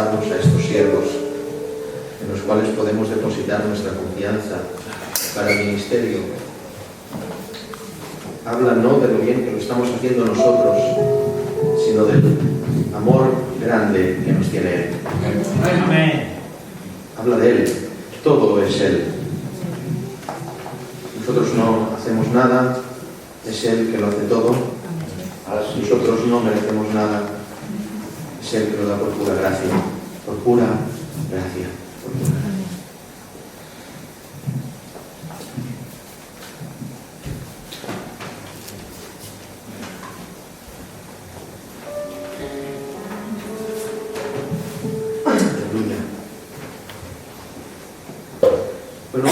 pasarnos a estos siervos, en los cuales podemos depositar nuestra confianza para el ministerio. Habla no de lo bien que lo estamos haciendo nosotros, sino del amor grande que nos tiene Él. Amén. Habla de Él, todo es Él. Nosotros no hacemos nada, es Él que lo hace todo. Nosotros no merecemos nada, es Él que lo da por pura gracia, por pura gracia, por pura gracia. Aleluya. Bueno,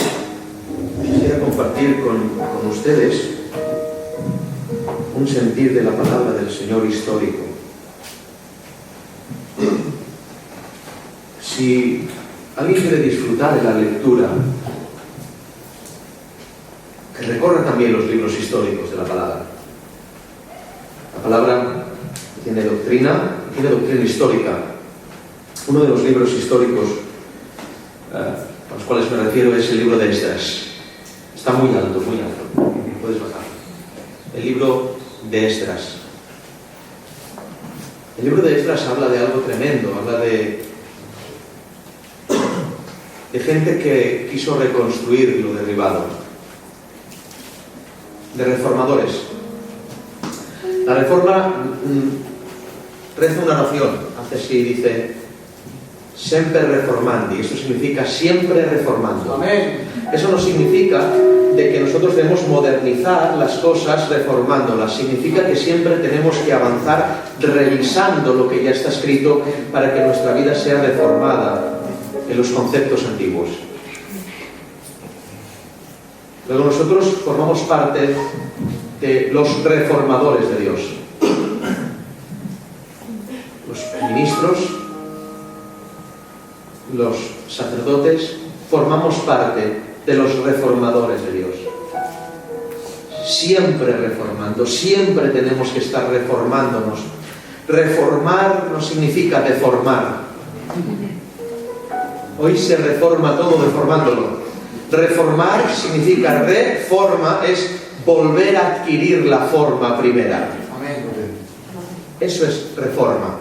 quisiera compartir con ustedes un sentir de la palabra del Señor histórico. Si alguien quiere disfrutar de la lectura, que recorra también los libros históricos de la palabra. La palabra tiene doctrina histórica. Uno de los libros históricos a los cuales me refiero es el libro de Esdras. Está muy alto, puedes bajar. El libro de Esdras. El libro de Esdras habla de algo tremendo, habla de gente que quiso reconstruir lo derribado, de reformadores. La Reforma reza una oración, hace así, dice Semper reformandi, esto significa siempre reformando. Amén. Eso no significa de que nosotros debemos modernizar las cosas reformándolas, significa que siempre tenemos que avanzar revisando lo que ya está escrito para que nuestra vida sea reformada en los conceptos antiguos. Luego nosotros formamos parte de los reformadores de Dios. Los ministros, los sacerdotes, formamos parte de los reformadores de Dios. Siempre reformando, siempre tenemos que estar reformándonos. Reformar no significa deformar. Hoy se reforma todo deformándolo. Reformar significa reforma, es volver a adquirir la forma primera. Eso es reforma.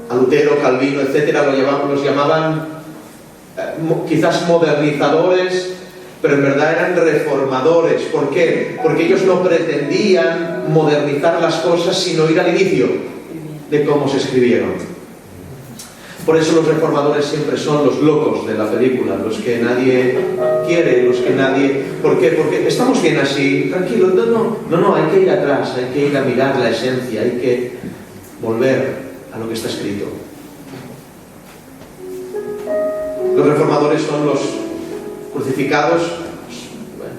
A Lutero, Calvino, etcétera, los llamaban quizás modernizadores, pero en verdad eran reformadores. ¿Por qué? Porque ellos no pretendían modernizar las cosas, sino ir al inicio de cómo se escribieron. Por eso los reformadores siempre son los locos de la película, los que nadie quiere, los que nadie... ¿Por qué? Porque estamos bien así, tranquilo. No, hay que ir atrás, hay que ir a mirar la esencia, hay que volver a lo que está escrito. Los reformadores son los crucificados. Bueno,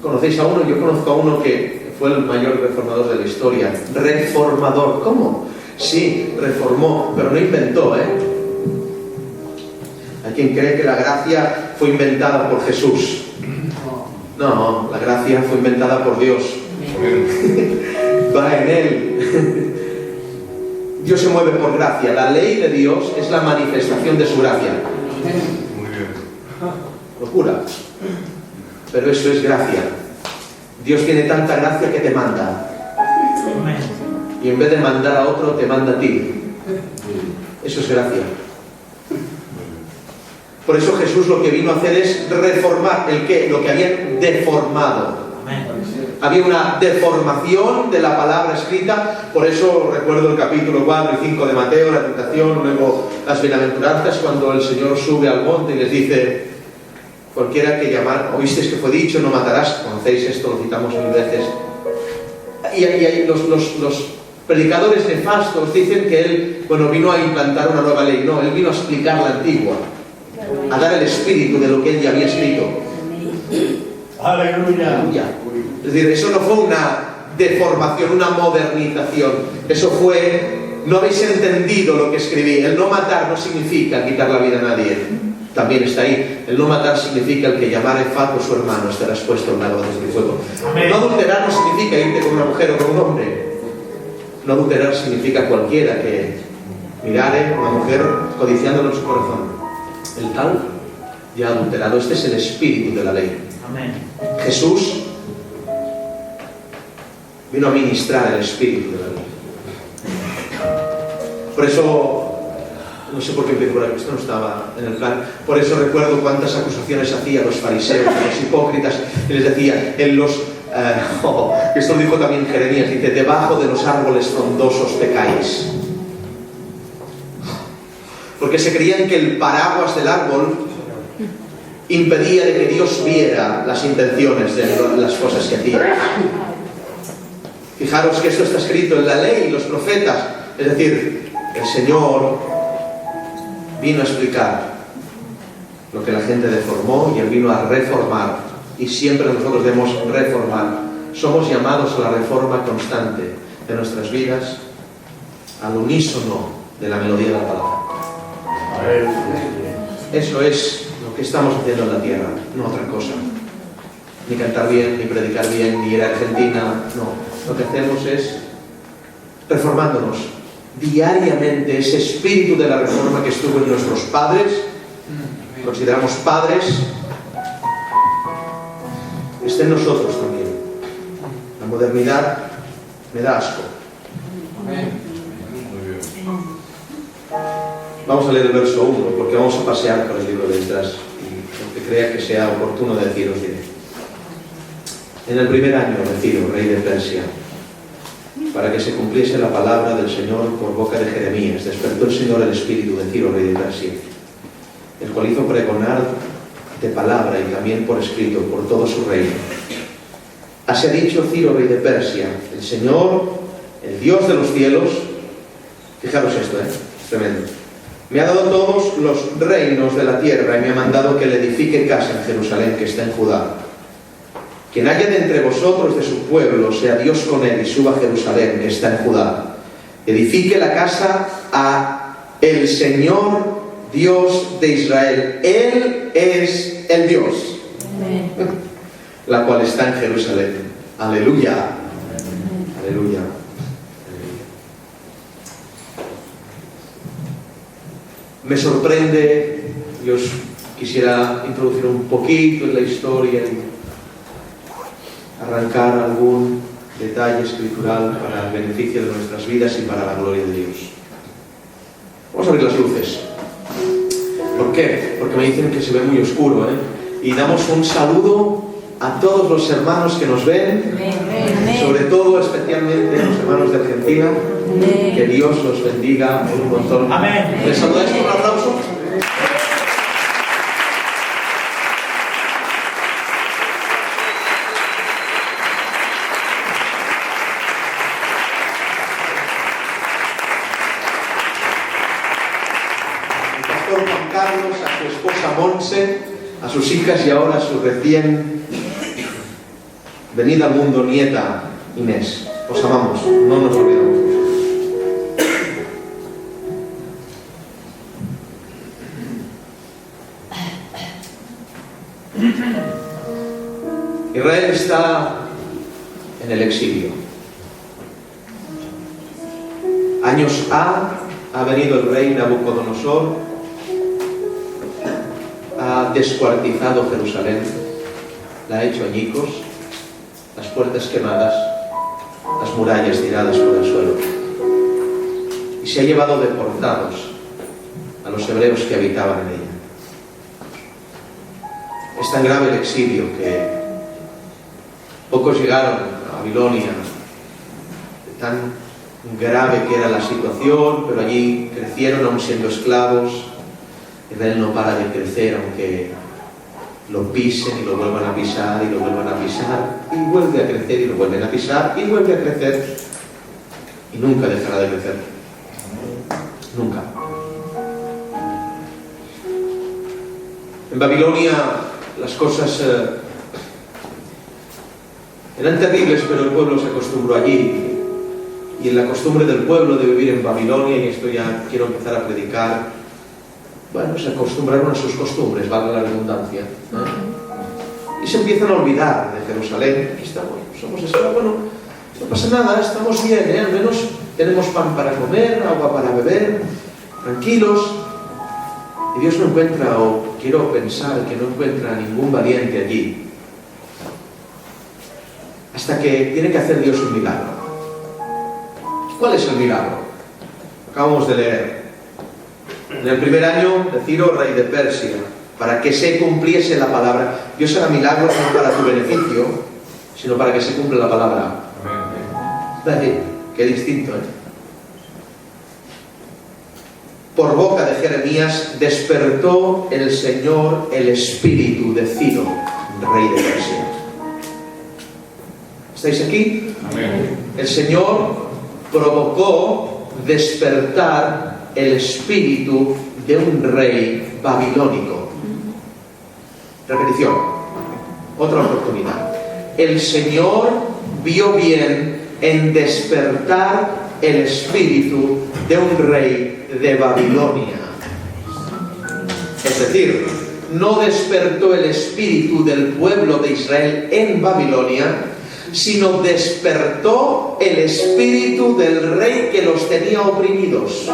¿conocéis a uno? Yo conozco a uno que fue el mayor reformador de la historia. Reformador. ¿Cómo? Sí, reformó, pero no inventó, Hay quien cree que la gracia fue inventada por Jesús. No, la gracia fue inventada por Dios. Va en Él. Dios se mueve por gracia. La ley de Dios es la manifestación de su gracia. Muy bien. Locura. Pero eso es gracia. Dios tiene tanta gracia que te manda. Y en vez de mandar a otro, te manda a ti. Eso es gracia. Por eso Jesús lo que vino a hacer es reformar el qué, lo que habían deformado. Había una deformación de la palabra escrita. Por eso recuerdo el capítulo 4 y 5 de Mateo, la tentación, luego las bienaventuranzas, cuando el Señor sube al monte y les dice: cualquiera que llamar, oísteis que fue dicho, no matarás. Conocéis esto, lo citamos mil veces. Y los predicadores nefastos dicen que él, vino a implantar una nueva ley. No, él vino a explicar la antigua, a dar el espíritu de lo que él ya había escrito. Aleluya. Es decir, eso no fue una deformación, una modernización. Eso fue, no habéis entendido lo que escribí. El no matar no significa quitar la vida a nadie. También está ahí. El no matar significa el que llamare fato su hermano estarás puesto en lago de fuego. No adulterar no significa irte con una mujer o con un hombre. No adulterar significa cualquiera que mirare una mujer codiciándolo en su corazón. El tal ya adulterado. Este es el espíritu de la ley. Amén. Jesús vino a ministrar el espíritu de la ley. Por eso, no sé por qué empiezo por aquí, esto no estaba en el plan. Por eso recuerdo cuántas acusaciones hacía los fariseos, los hipócritas, y les decía, esto lo dijo también Jeremías, dice, debajo de los árboles frondosos pecáis. Porque se creían que el paraguas del árbol impedía de que Dios viera las intenciones de las cosas que hacía. Fijaros que esto está escrito en la ley y los profetas. Es decir, el Señor vino a explicar lo que la gente deformó y Él vino a reformar. Y siempre nosotros debemos reformar. Somos llamados a la reforma constante de nuestras vidas, al unísono de la melodía de la palabra. Eso es lo que estamos haciendo en la tierra, no otra cosa. Ni cantar bien, ni predicar bien, ni ir a Argentina, no. Lo que hacemos es reformándonos diariamente. Ese espíritu de la reforma que estuvo en nuestros padres, consideramos padres, está en nosotros también. La modernidad me da asco. Vamos a leer el verso 1, porque vamos a pasear por el libro de Esdras y lo que crea que sea oportuno de decir, os diré. En el primer año de Ciro, rey de Persia, para que se cumpliese la palabra del Señor por boca de Jeremías, despertó el Señor el espíritu de Ciro, rey de Persia, el cual hizo pregonar de palabra y también por escrito por todo su reino. Así ha dicho Ciro, rey de Persia, el Señor, el Dios de los cielos, fijaros esto, es tremendo, me ha dado todos los reinos de la tierra y me ha mandado que le edifique casa en Jerusalén, que está en Judá. Quien haya de entre vosotros de su pueblo, sea Dios con él y suba a Jerusalén, que está en Judá. Edifique la casa a el Señor Dios de Israel. Él es el Dios, la cual está en Jerusalén. Aleluya. Aleluya. Me sorprende, yo os quisiera introducir un poquito en la historia y arrancar algún detalle escritural para el beneficio de nuestras vidas y para la gloria de Dios. Vamos a abrir las luces. ¿Por qué? Porque me dicen que se ve muy oscuro, Y damos un saludo a todos los hermanos que nos ven, sobre todo especialmente a los hermanos de Argentina. Que Dios los bendiga un montón. Amén. ¿Les saludáis con un aplauso? El pastor Juan Carlos, a su esposa Monse, a sus hijas y ahora a su recién venida al mundo nieta Inés. Os amamos, no nos olvidamos. Israel está en el exilio. Años ha venido el rey Nabucodonosor, ha descuartizado Jerusalén, la ha hecho añicos, las puertas quemadas, las murallas tiradas por el suelo, y se ha llevado deportados a los hebreos que habitaban en ella. Es tan grave el exilio que pocos llegaron a Babilonia, tan grave que era la situación, pero allí crecieron aún siendo esclavos. Israel no para de crecer, aunque lo pisen y lo vuelvan a pisar y lo vuelvan a pisar, y vuelve a crecer y lo vuelven a pisar y vuelve a crecer, y nunca dejará de crecer. Nunca. En Babilonia las cosas eran terribles, pero el pueblo se acostumbró allí. Y en la costumbre del pueblo de vivir en Babilonia, y esto ya quiero empezar a predicar, bueno, se acostumbraron a sus costumbres, valga la redundancia, y se empiezan a olvidar de Jerusalén. Aquí estamos, somos esclavos, bueno, no pasa nada, estamos bien, al menos tenemos pan para comer, agua para beber, tranquilos, y Dios no encuentra, o quiero pensar que no encuentra a ningún valiente allí, hasta que tiene que hacer Dios un milagro. ¿Cuál es el milagro? Acabamos de leer. En el primer año de Ciro, rey de Persia, para que se cumpliese la palabra. Dios hará milagros no para tu beneficio, sino para que se cumpla la palabra. Amén. Qué distinto, ¿eh? Por boca de Jeremías despertó el Señor el espíritu de Ciro, rey de Persia. ¿Estáis aquí? Amén. El Señor provocó despertar el espíritu de un rey babilónico. Repetición. Otra oportunidad. El Señor vio bien en despertar el espíritu de un rey de Babilonia. Es decir, no despertó el espíritu del pueblo de Israel en Babilonia, sino despertó el espíritu del rey que los tenía oprimidos.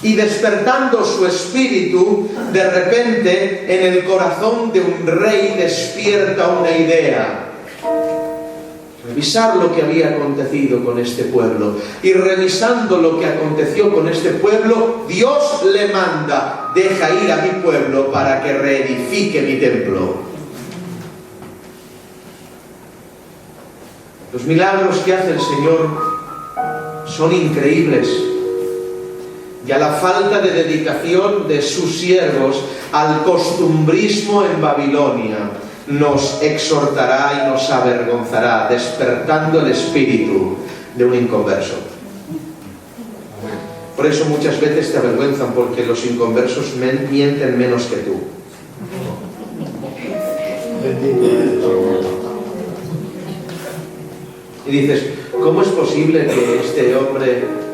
Y despertando su espíritu, de repente en el corazón de un rey despierta una idea. Revisar lo que había acontecido con este pueblo. Y revisando lo que aconteció con este pueblo, Dios le manda: deja ir a mi pueblo para que reedifique mi templo. Los milagros que hace el Señor son increíbles. Y a la falta de dedicación de sus siervos al costumbrismo en Babilonia, nos exhortará y nos avergonzará, despertando el espíritu de un inconverso. Por eso muchas veces te avergüenzan, porque los inconversos mienten menos que tú. Y dices, ¿cómo es posible que este hombre...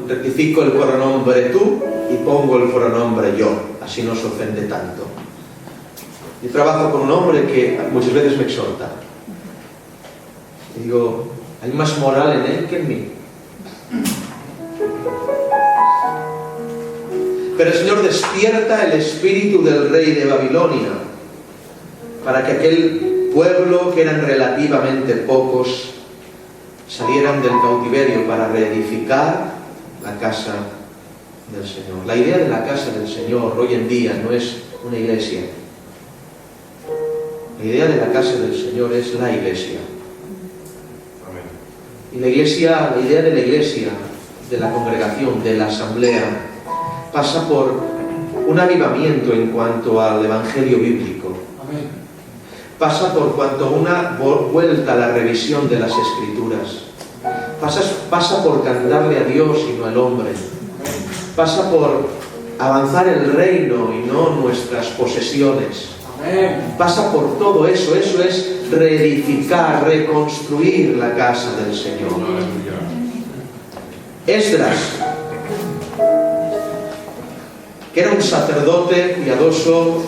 rectifico el pronombre tú y pongo el pronombre yo, así no se ofende tanto. Yo trabajo con un hombre que muchas veces me exhorta. Y digo, hay más moral en él que en mí. Pero el Señor despierta el espíritu del rey de Babilonia para que aquel pueblo, que eran relativamente pocos, salieran del cautiverio para reedificar la casa del Señor. La idea de la casa del Señor hoy en día no es una iglesia. La idea de la casa del Señor es la iglesia. Y la idea de la iglesia, de la congregación, de la asamblea, pasa por un avivamiento en cuanto al evangelio bíblico. Pasa por cuanto una vuelta a la revisión de las escrituras. Pasa por cantarle a Dios y no al hombre. Pasa por avanzar el reino y no nuestras posesiones. Pasa por todo eso. Eso es reedificar, reconstruir la casa del Señor. Esdras, que era un sacerdote piadoso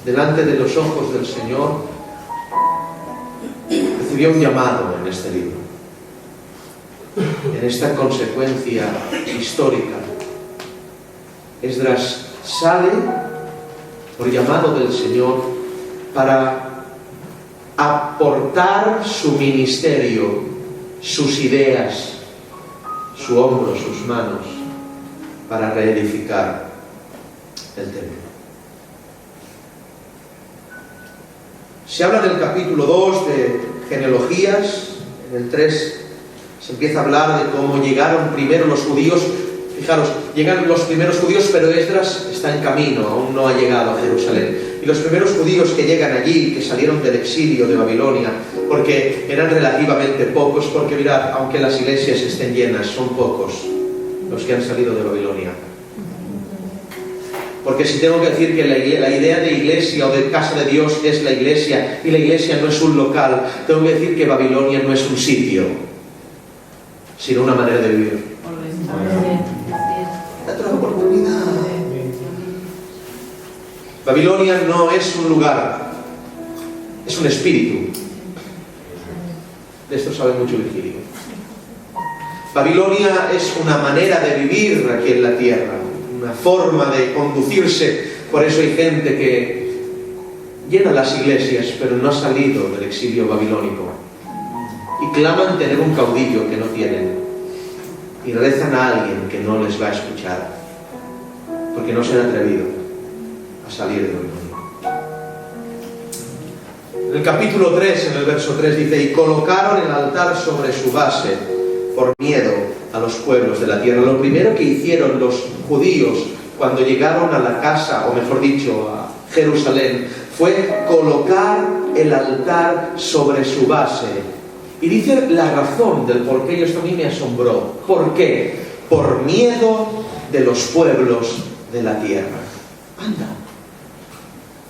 delante de los ojos del Señor, recibió un llamado en este libro, en esta consecuencia histórica. Esdras sale por llamado del Señor para aportar su ministerio, sus ideas, su hombro, sus manos, para reedificar el templo. Se habla del capítulo 2 de genealogías. En el 3 se empieza a hablar de cómo llegaron primero los judíos. Fijaros, llegan los primeros judíos, pero Esdras está en camino, aún no ha llegado a Jerusalén. Y los primeros judíos que llegan allí, que salieron del exilio de Babilonia, porque eran relativamente pocos, porque mirad, aunque las iglesias estén llenas, son pocos los que han salido de Babilonia. Porque si tengo que decir que la idea de iglesia o de casa de Dios es la iglesia, y la iglesia no es un local, tengo que decir que Babilonia no es un sitio, sino una manera de vivir. Otra oportunidad. Babilonia no es un lugar, es un espíritu. De esto sabe mucho Virgilio. Babilonia es una manera de vivir aquí en la tierra, una forma de conducirse. Por eso hay gente que llena las iglesias, pero no ha salido del exilio babilónico. Y claman tener un caudillo que no tienen. Y rezan a alguien que no les va a escuchar, porque no se han atrevido a salir de Babilonia. En el capítulo 3, en el verso 3, dice: y colocaron el altar sobre su base por miedo a los pueblos de la tierra. Lo primero que hicieron los judíos cuando llegaron a la casa, o mejor dicho, a Jerusalén, fue colocar el altar sobre su base. Y dice la razón del por qué, y esto a mí me asombró. ¿Por qué? Por miedo de los pueblos de la tierra. Anda,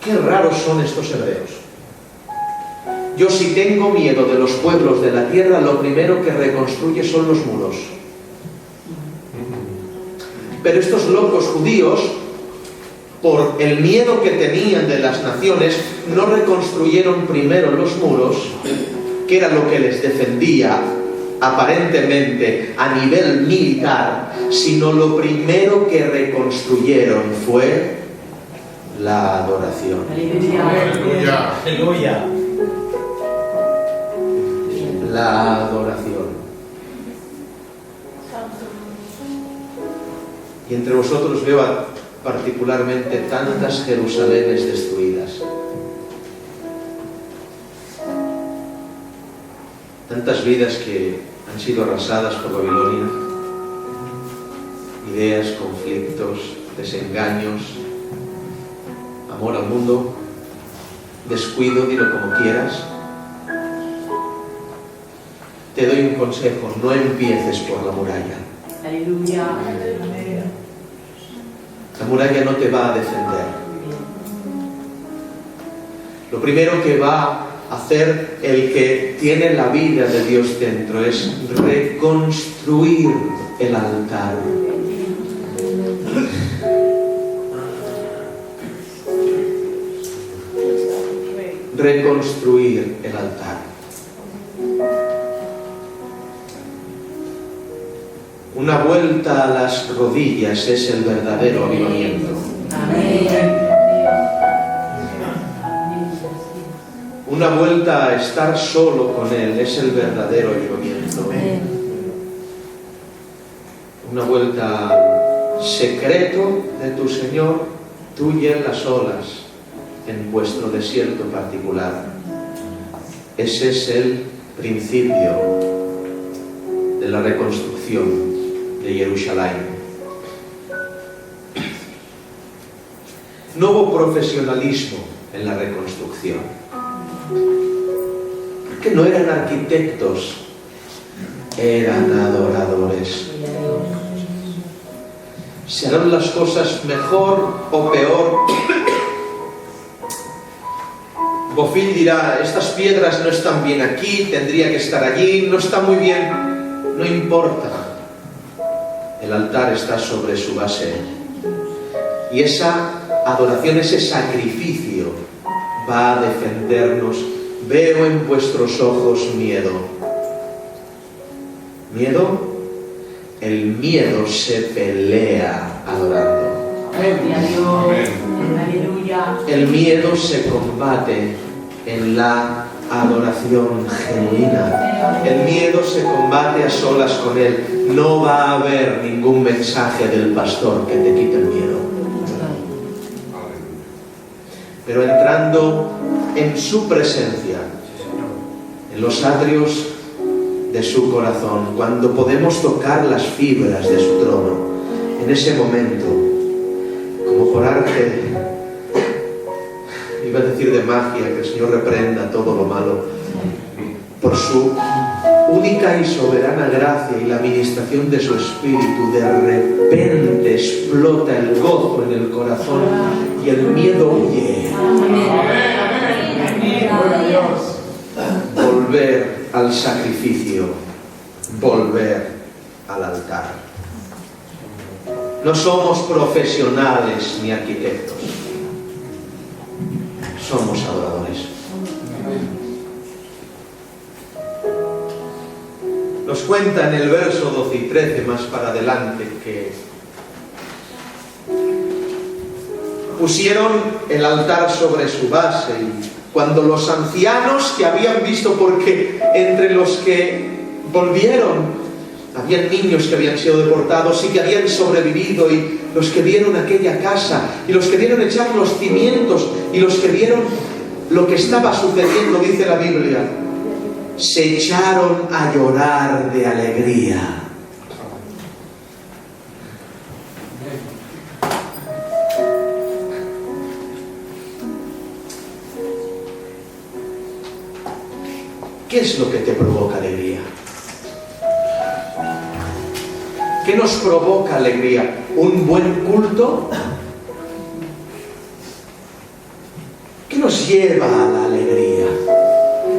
qué raros son estos hebreos. Yo, si tengo miedo de los pueblos de la tierra, lo primero que reconstruye son los muros. Pero estos locos judíos, por el miedo que tenían de las naciones, no reconstruyeron primero los muros, que era lo que les defendía aparentemente a nivel militar, sino lo primero que reconstruyeron fue la adoración. Aleluya. Aleluya. La adoración. Y entre vosotros veo particularmente tantas Jerusalenes destruidas, tantas vidas que han sido arrasadas por Babilonia, ideas, conflictos, desengaños, amor al mundo, descuido, dilo como quieras. Te doy un consejo: no empieces por la muralla. Aleluya. La muralla no te va a defender. Lo primero que va a hacer el que tiene la vida de Dios dentro es reconstruir el altar. Reconstruir el altar. Una vuelta a las rodillas es el verdadero avivamiento. Una vuelta a estar solo con Él es el verdadero avivamiento. Una vuelta al secreto de tu Señor, tú y Él a solas, en vuestro desierto particular. Ese es el principio de la reconstrucción de Jerusalén. No hubo profesionalismo en la reconstrucción, que no eran arquitectos, eran adoradores. ¿Se harán las cosas mejor o peor? Bofill dirá: estas piedras no están bien aquí, tendría que estar allí, no está muy bien. No importa. El altar está sobre su base. Y esa adoración, ese sacrificio, va a defendernos. Veo en vuestros ojos miedo. ¿Miedo? El miedo se pelea adorando. Aleluya. El miedo se combate en la adoración genuina. El miedo se combate a solas con Él. No va a haber ningún mensaje del pastor que te quite el miedo. Pero entrando en su presencia, en los atrios de su corazón, cuando podemos tocar las fibras de su trono, en ese momento, como por arte, iba a decir de magia, que el Señor reprenda todo lo malo, por su única y soberana gracia y la administración de su Espíritu, de repente explota el gozo en el corazón y el miedo huye. Volver al sacrificio, volver al altar. No somos profesionales ni arquitectos, somos adoradores. Nos cuenta en el verso 12 y 13 más para adelante que pusieron el altar sobre su base y cuando los ancianos que habían visto, porque entre los que volvieron habían niños que habían sido deportados y que habían sobrevivido, y los que vieron aquella casa y los que vieron echar los cimientos y los que vieron lo que estaba sucediendo, dice la Biblia, se echaron a llorar de alegría. ¿Qué es lo que te provoca alegría? ¿Qué nos provoca alegría? ¿Un buen culto? ¿Qué nos lleva a la alegría?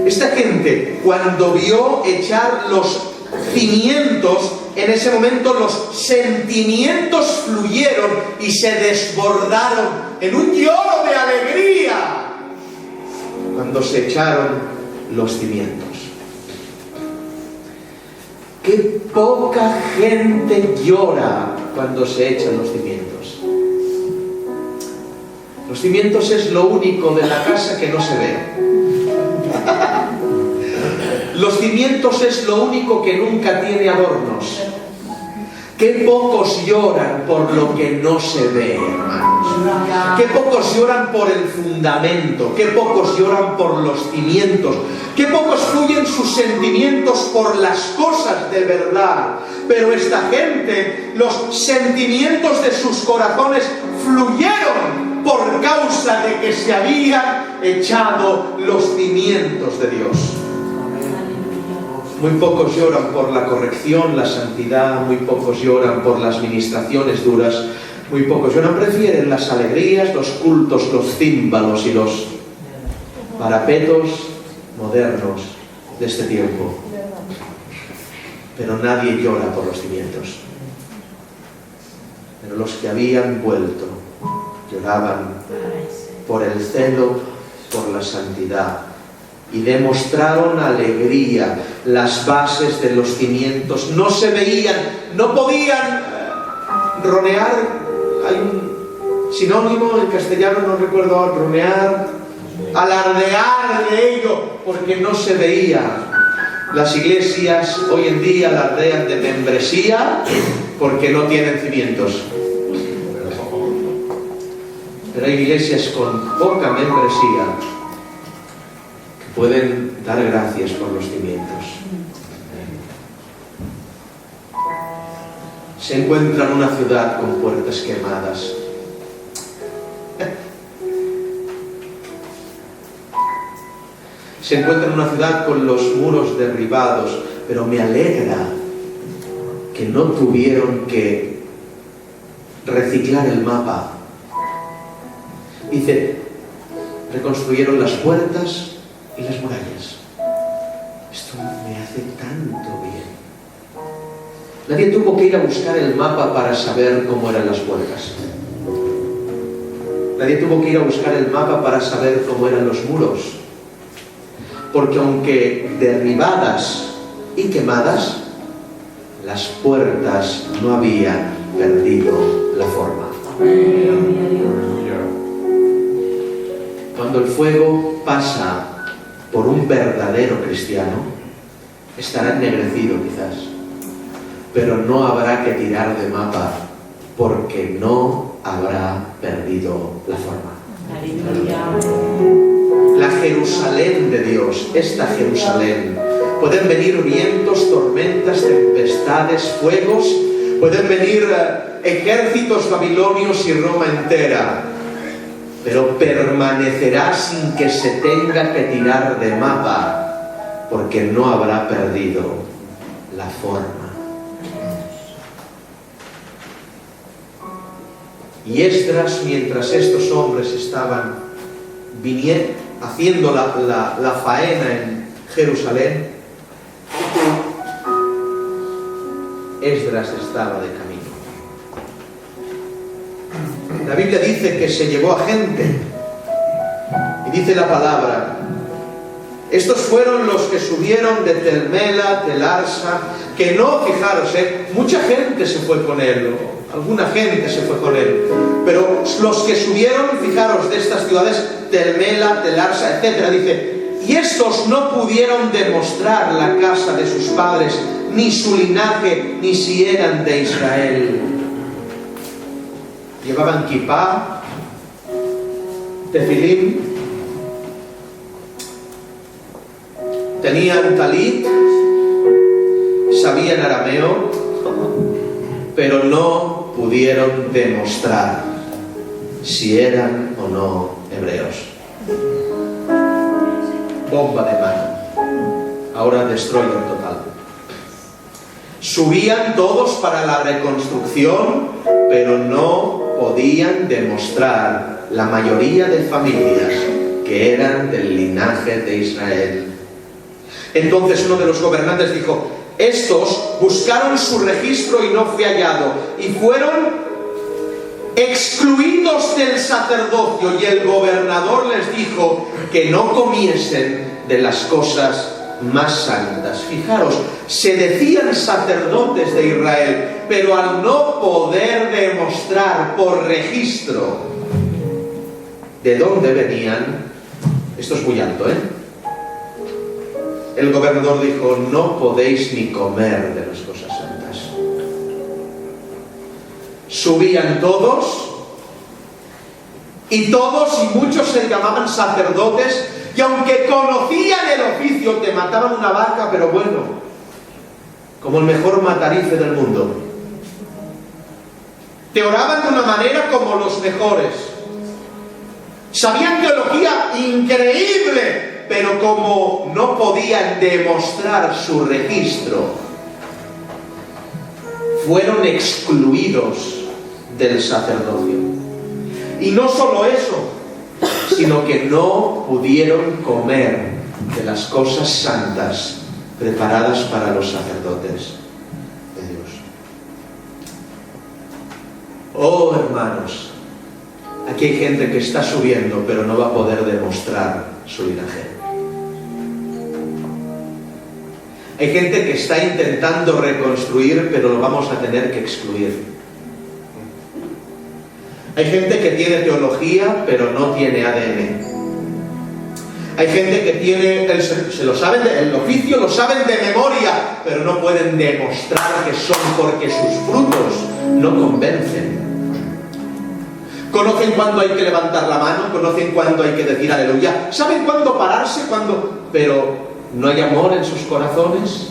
Esta gente, cuando vio echar los cimientos, en ese momento los sentimientos fluyeron y se desbordaron en un lloro de alegría cuando se echaron los cimientos. Qué poca gente llora cuando se echan los cimientos. Los cimientos es lo único de la casa que no se ve. Los cimientos es lo único que nunca tiene adornos. Qué pocos lloran por lo que no se ve, hermanos. Qué pocos lloran por el fundamento. Qué pocos lloran por los cimientos. Qué pocos fluyen sus sentimientos por las cosas de verdad. Pero esta gente, los sentimientos de sus corazones fluyeron por causa de que se habían echado los cimientos de Dios. Muy pocos lloran por la corrección, la santidad, muy pocos lloran por las ministraciones duras, muy pocos lloran, prefieren las alegrías, los cultos, los címbalos y los parapetos modernos de este tiempo. Pero nadie llora por los cimientos. Pero los que habían vuelto lloraban por el celo, por la santidad, y demostraron alegría. Las bases de los cimientos no se veían, no podían ronear. Hay un sinónimo en castellano, no recuerdo, ronear, alardear de ello, porque no se veía. Las iglesias hoy en día alardean de membresía porque no tienen cimientos. Pero hay iglesias con poca membresía pueden dar gracias por los cimientos. Se encuentra en una ciudad con puertas quemadas. Se encuentra en una ciudad con los muros derribados, pero me alegra que no tuvieron que reciclar el mapa. Dice, reconstruyeron las puertas y las murallas. Esto me hace tanto bien. Nadie tuvo que ir a buscar el mapa para saber cómo eran las puertas. Nadie tuvo que ir a buscar el mapa para saber cómo eran los muros. Porque aunque derribadas y quemadas, las puertas no habían perdido la forma. Cuando el fuego pasa por un verdadero cristiano, estará ennegrecido quizás, pero no habrá que tirar de mapa, porque no habrá perdido la forma. La Jerusalén de Dios, esta Jerusalén, pueden venir vientos, tormentas, tempestades, fuegos, pueden venir ejércitos babilonios y Roma entera, pero permanecerá sin que se tenga que tirar de mapa, porque no habrá perdido la forma. Y Esdras, mientras estos hombres estaban haciendo la faena en Jerusalén, Esdras estaba de camino. La Biblia dice que se llevó a gente, y dice la palabra Estos fueron los que subieron de Tel Mela, Tel Arsa, que no, fijaros, mucha gente se fue con él, alguna gente se fue con él, pero los que subieron, fijaros, de estas ciudades, Tel Mela, Tel Arsa, etc., dice, y estos no pudieron demostrar la casa de sus padres, ni su linaje, ni si eran de Israel. Llevaban kipá, tefilim, tenían talit, sabían arameo, pero no pudieron demostrar si eran o no hebreos. Bomba de mano. Ahora destroyer total. Subían todos para la reconstrucción, pero no podían demostrar la mayoría de familias que eran del linaje de Israel. Entonces uno de los gobernantes dijo, estos buscaron su registro y no fue hallado, y fueron excluidos del sacerdocio, y el gobernador les dijo que no comiesen de las cosas más santas. Fijaros, se decían sacerdotes de Israel, pero al no poder demostrar por registro de dónde venían, esto es muy alto, el gobernador dijo, no podéis ni comer de las cosas santas. Subían todos, y todos y muchos se llamaban sacerdotes, y aunque conocían el oficio, te mataban una vaca, pero bueno, como el mejor matarife del mundo. Te oraban de una manera como los mejores. Sabían teología increíble, pero como no podían demostrar su registro, fueron excluidos del sacerdocio. Y no solo eso, sino que no pudieron comer de las cosas santas preparadas para los sacerdotes de Dios. Oh, hermanos, aquí hay gente que está subiendo, pero no va a poder demostrar su linaje. Hay gente que está intentando reconstruir, pero lo vamos a tener que excluir. Hay gente que tiene teología, pero no tiene ADN. Hay gente que tiene, se lo saben el oficio, lo saben de memoria, pero no pueden demostrar que son, porque sus frutos no convencen. Conocen cuándo hay que levantar la mano, conocen cuándo hay que decir aleluya, saben cuándo pararse, pero no hay amor en sus corazones.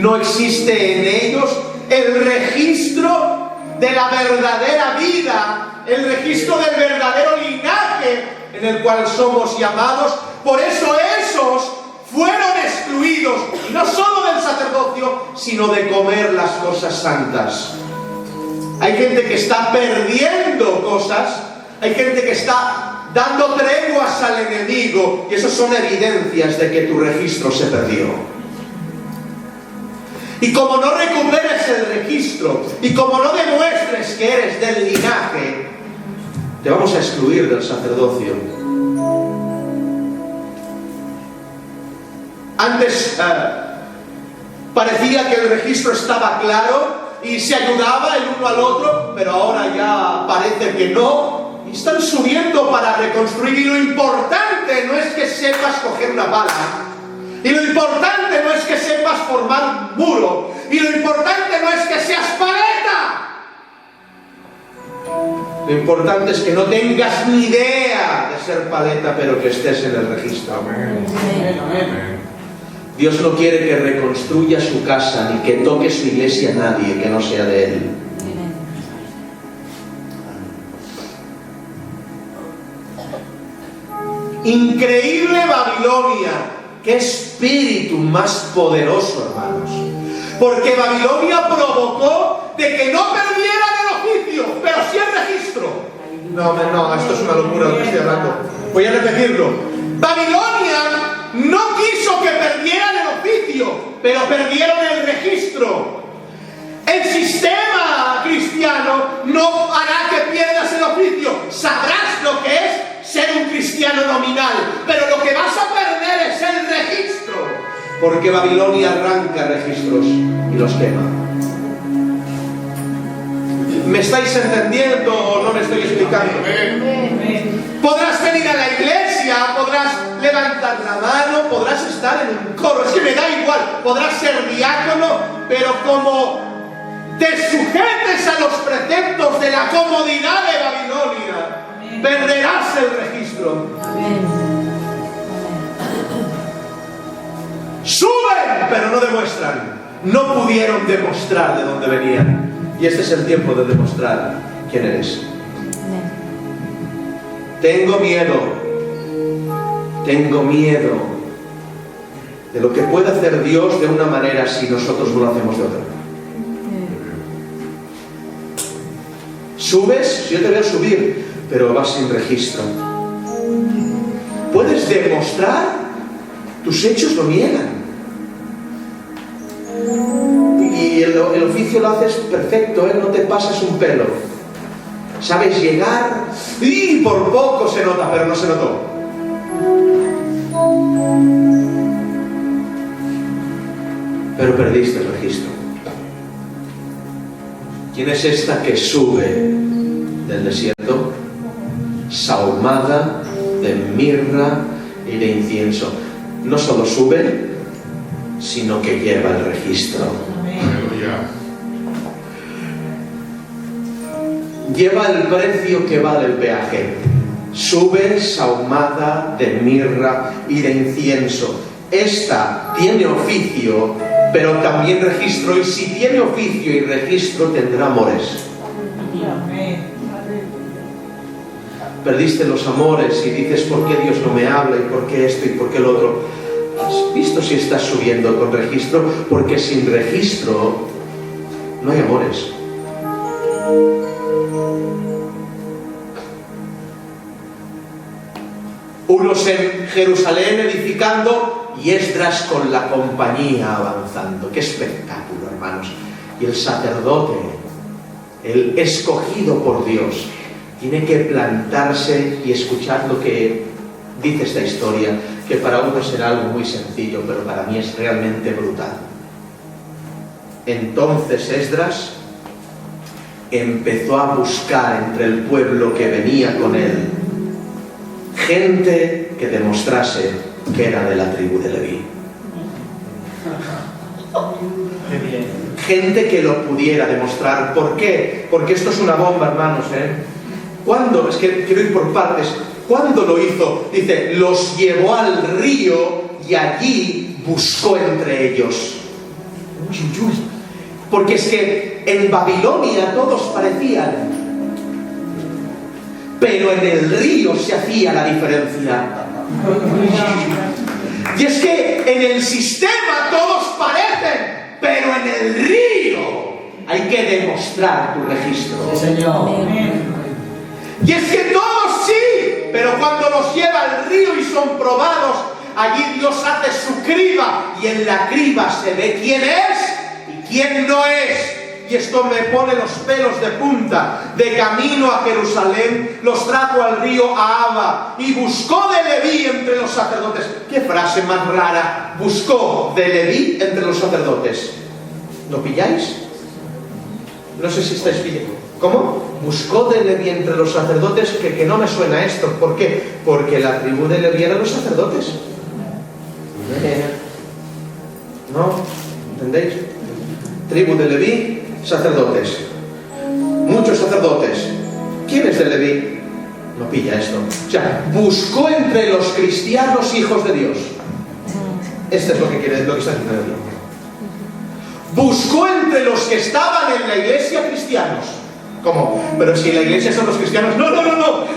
No existe en ellos el registro de la verdadera vida, el registro del verdadero linaje en el cual somos llamados. Por eso esos fueron excluidos, y no solo del sacerdocio, sino de comer las cosas santas. Hay gente que está perdiendo cosas, hay gente que está dando treguas al enemigo, y eso son evidencias de que tu registro se perdió. Y como no recuperes el registro, y como no demuestres que eres del linaje, te vamos a excluir del sacerdocio. Antes parecía que el registro estaba claro y se ayudaba el uno al otro, pero ahora ya parece que no, y están subiendo para reconstruir. Y lo importante no es que sepas coger una pala, y lo importante no es que sepas formar un muro, y lo importante no es que seas paleta. Lo importante es que no tengas ni idea de ser paleta, pero que estés en el registro. Amén. Dios no quiere que reconstruya su casa ni que toque su iglesia a nadie que no sea de Él. Increíble Babilonia. ¡Qué espíritu más poderoso, hermanos! Porque Babilonia provocó de que no perdieran el oficio, pero sí el registro. No, esto es una locura lo que estoy hablando. Voy a repetirlo. Babilonia no quiso que perdieran el oficio, pero perdieron el registro. El sistema cristiano no hará que pierdas el oficio. Sabrás lo que es ser un cristiano nominal, pero lo que Porque Babilonia arranca registros y los quema. ¿Me estáis entendiendo o no me estoy explicando? Podrás venir a la iglesia, podrás levantar la mano, podrás estar en un coro, es que me da igual, podrás ser diácono, pero como te sujetes a los preceptos de la comodidad de Babilonia, perderás el registro. Suben, pero no demuestran. No pudieron demostrar de dónde venían. Y este es el tiempo de demostrar quién eres. Tengo miedo de lo que puede hacer Dios de una manera si nosotros no lo hacemos de otra. Subes, yo te veo subir, pero vas sin registro. Puedes demostrar, tus hechos lo niegan. Y el oficio lo haces perfecto, no te pasas un pelo. Sabes llegar y por poco se nota, pero no se notó. Pero perdiste el registro. ¿Quién es esta que sube del desierto? Sahumada de mirra y de incienso. No solo sube, sino que lleva el registro. Lleva el precio que vale el peaje. Sube sahumada de mirra y de incienso. Esta tiene oficio, pero también registro. Y si tiene oficio y registro, tendrá amores. Perdiste los amores y dices, ¿por qué Dios no me habla? ¿Y por qué esto? ¿Y por qué lo otro? ¿Has visto si estás subiendo con registro? Porque sin registro no hay amores. Unos en Jerusalén edificando y Esdras con la compañía avanzando. ¡Qué espectáculo, hermanos! Y el sacerdote, el escogido por Dios, tiene que plantarse y escuchar lo que dice esta historia, que para uno será algo muy sencillo, pero para mí es realmente brutal. Entonces Esdras empezó a buscar entre el pueblo que venía con él gente que demostrase que era de la tribu de Leví. Gente que lo pudiera demostrar. ¿Por qué? Porque esto es una bomba, hermanos, ¿Cuándo? Es que quiero ir por partes. ¿Cuándo lo hizo? Dice, los llevó al río y allí buscó entre ellos. Porque es que en Babilonia todos parecían, pero en el río se hacía la diferencia. Y es que en el sistema todos parecen, pero en el río hay que demostrar tu registro. Sí, Señor. Y es que todos sí, pero cuando los lleva al río y son probados, allí Dios hace su criba y en la criba se ve quién es y quién no es. Y esto me pone los pelos de punta. De camino a Jerusalén los trajo al río Ahava y buscó de Leví entre los sacerdotes. ¡Qué frase más rara! Buscó de Leví entre los sacerdotes. ¿Lo pilláis? No sé si estáis pillando. ¿Cómo? Buscó de Leví entre los sacerdotes, que no me suena esto. ¿Por qué? Porque la tribu de Leví eran los sacerdotes. ¿No? ¿Entendéis? Tribu de Leví, sacerdotes. Muchos sacerdotes. ¿Quién es de Leví? No pilla esto. O sea, buscó entre los cristianos hijos de Dios. Este es lo que quiere, lo que está diciendo Dios. Buscó entre los que estaban en la iglesia cristianos. ¿Cómo? Pero si en la iglesia son los cristianos. No.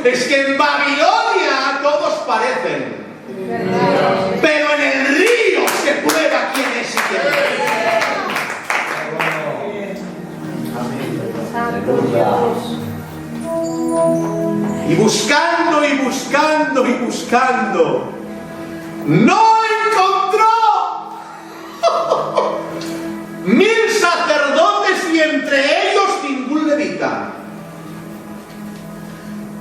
Es que en Babilonia todos parecen. Pero en el río se prueba quién es y quién no es. Y buscando y buscando y buscando, no encontró 1000 sacerdotes y entre ellos ningún levita.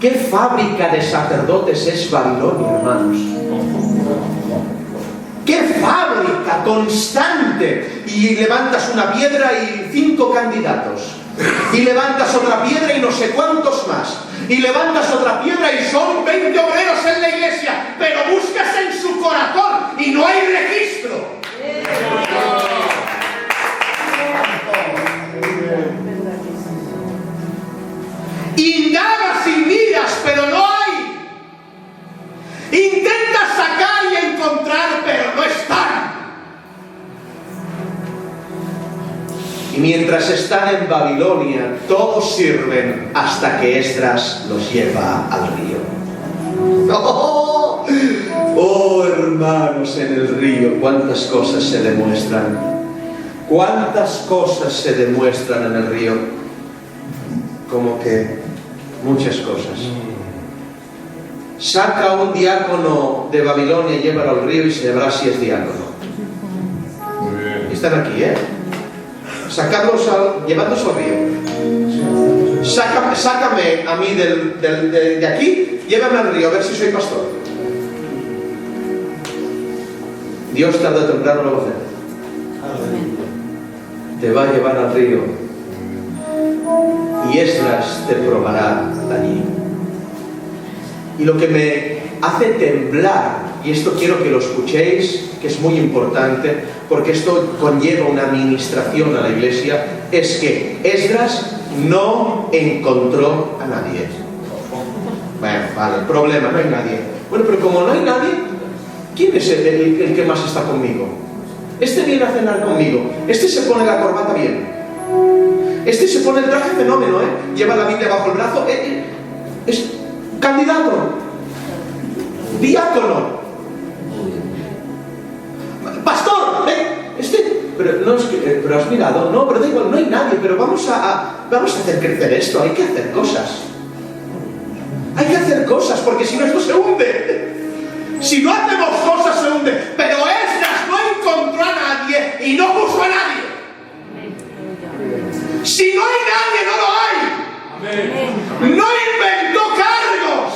¿Qué fábrica de sacerdotes es Babilonia, hermanos? ¿Qué fábrica dinámica, constante, y levantas una piedra y 5 candidatos, y levantas otra piedra y no sé cuántos más, y levantas otra piedra y son 20 obreros en la iglesia, pero buscas en su corazón y no hay registro. Indagas y miras, pero no hay. Intentas sacar y encontrar, pero no están. Y mientras están en Babilonia, todos sirven hasta que Esdras los lleva al río. Oh, hermanos, en el río, cuántas cosas se demuestran. Cuántas cosas se demuestran en el río. Como que muchas cosas. Saca a un diácono de Babilonia, llévalo al río y se verá si es diácono. Están aquí, Sacadlos, llevadlos al río. Sácame a mí de aquí, llévame al río, a ver si soy pastor. Dios tarde o temprano lo va a hacer. Te va a llevar al río. Y Esdras te probará allí. Y lo que me hace temblar, y esto quiero que lo escuchéis, que es muy importante, porque esto conlleva una administración a la iglesia, es que Esdras no encontró a nadie. Bueno, vale, problema, no hay nadie. Bueno, pero como no hay nadie, ¿quién es el que más está conmigo? Este viene a cenar conmigo, este se pone la corbata bien, este se pone el traje fenómeno, lleva la Biblia bajo el brazo, es candidato, diácono, pastor, pero has mirado, no, pero da igual, no hay nadie, pero vamos a hacer crecer esto, hay que hacer cosas. Hay que hacer cosas, porque si no esto se hunde. Si no hacemos cosas se hunde. Pero Esdras no encontró a nadie y no puso a nadie. Si no hay nadie, no lo hay. No inventó cargos.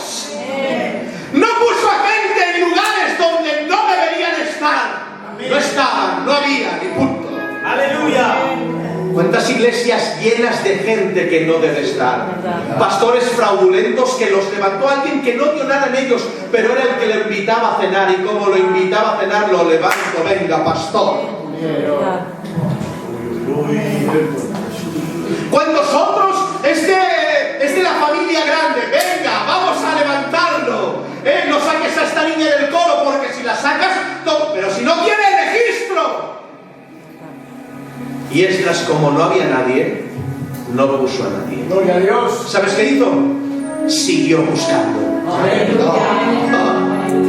No puso a gente en lugares donde no deberían estar. No estaban, no había, ni punto. ¡Aleluya! ¿Cuántas iglesias llenas de gente que no debe estar? Pastores fraudulentos que los levantó alguien que no dio nada en ellos, pero era el que le invitaba a cenar, y como lo invitaba a cenar, lo levanto, venga, pastor. ¿Cuántos otros? Es de la familia grande, venga, vamos a levantarlo. No saques a esta niña del coro, porque si la sacas, pero si no tiene registro. Y Esdras, como no había nadie, no puso a nadie. Gloria a Dios. ¿Sabes qué hizo? Siguió buscando.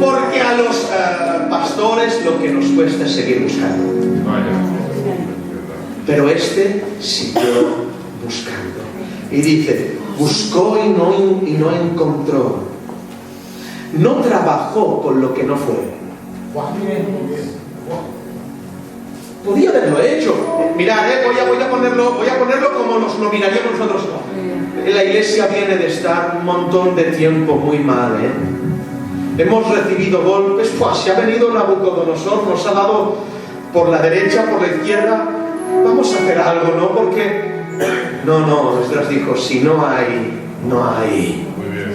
Porque a los pastores lo que nos cuesta es seguir buscando. Pero este siguió buscando. Y dice, buscó y no encontró. No trabajó con lo que no fue. Podía haberlo hecho. Mirad, voy a ponerlo como nos lo miraríamos nosotros. La iglesia viene de estar un montón de tiempo muy mal, Hemos recibido golpes, se ha venido Nabucodonosor, nos ha dado por la derecha, por la izquierda. Vamos a hacer algo, ¿no? Porque no, Esdras dijo, si no hay, no hay. Muy bien.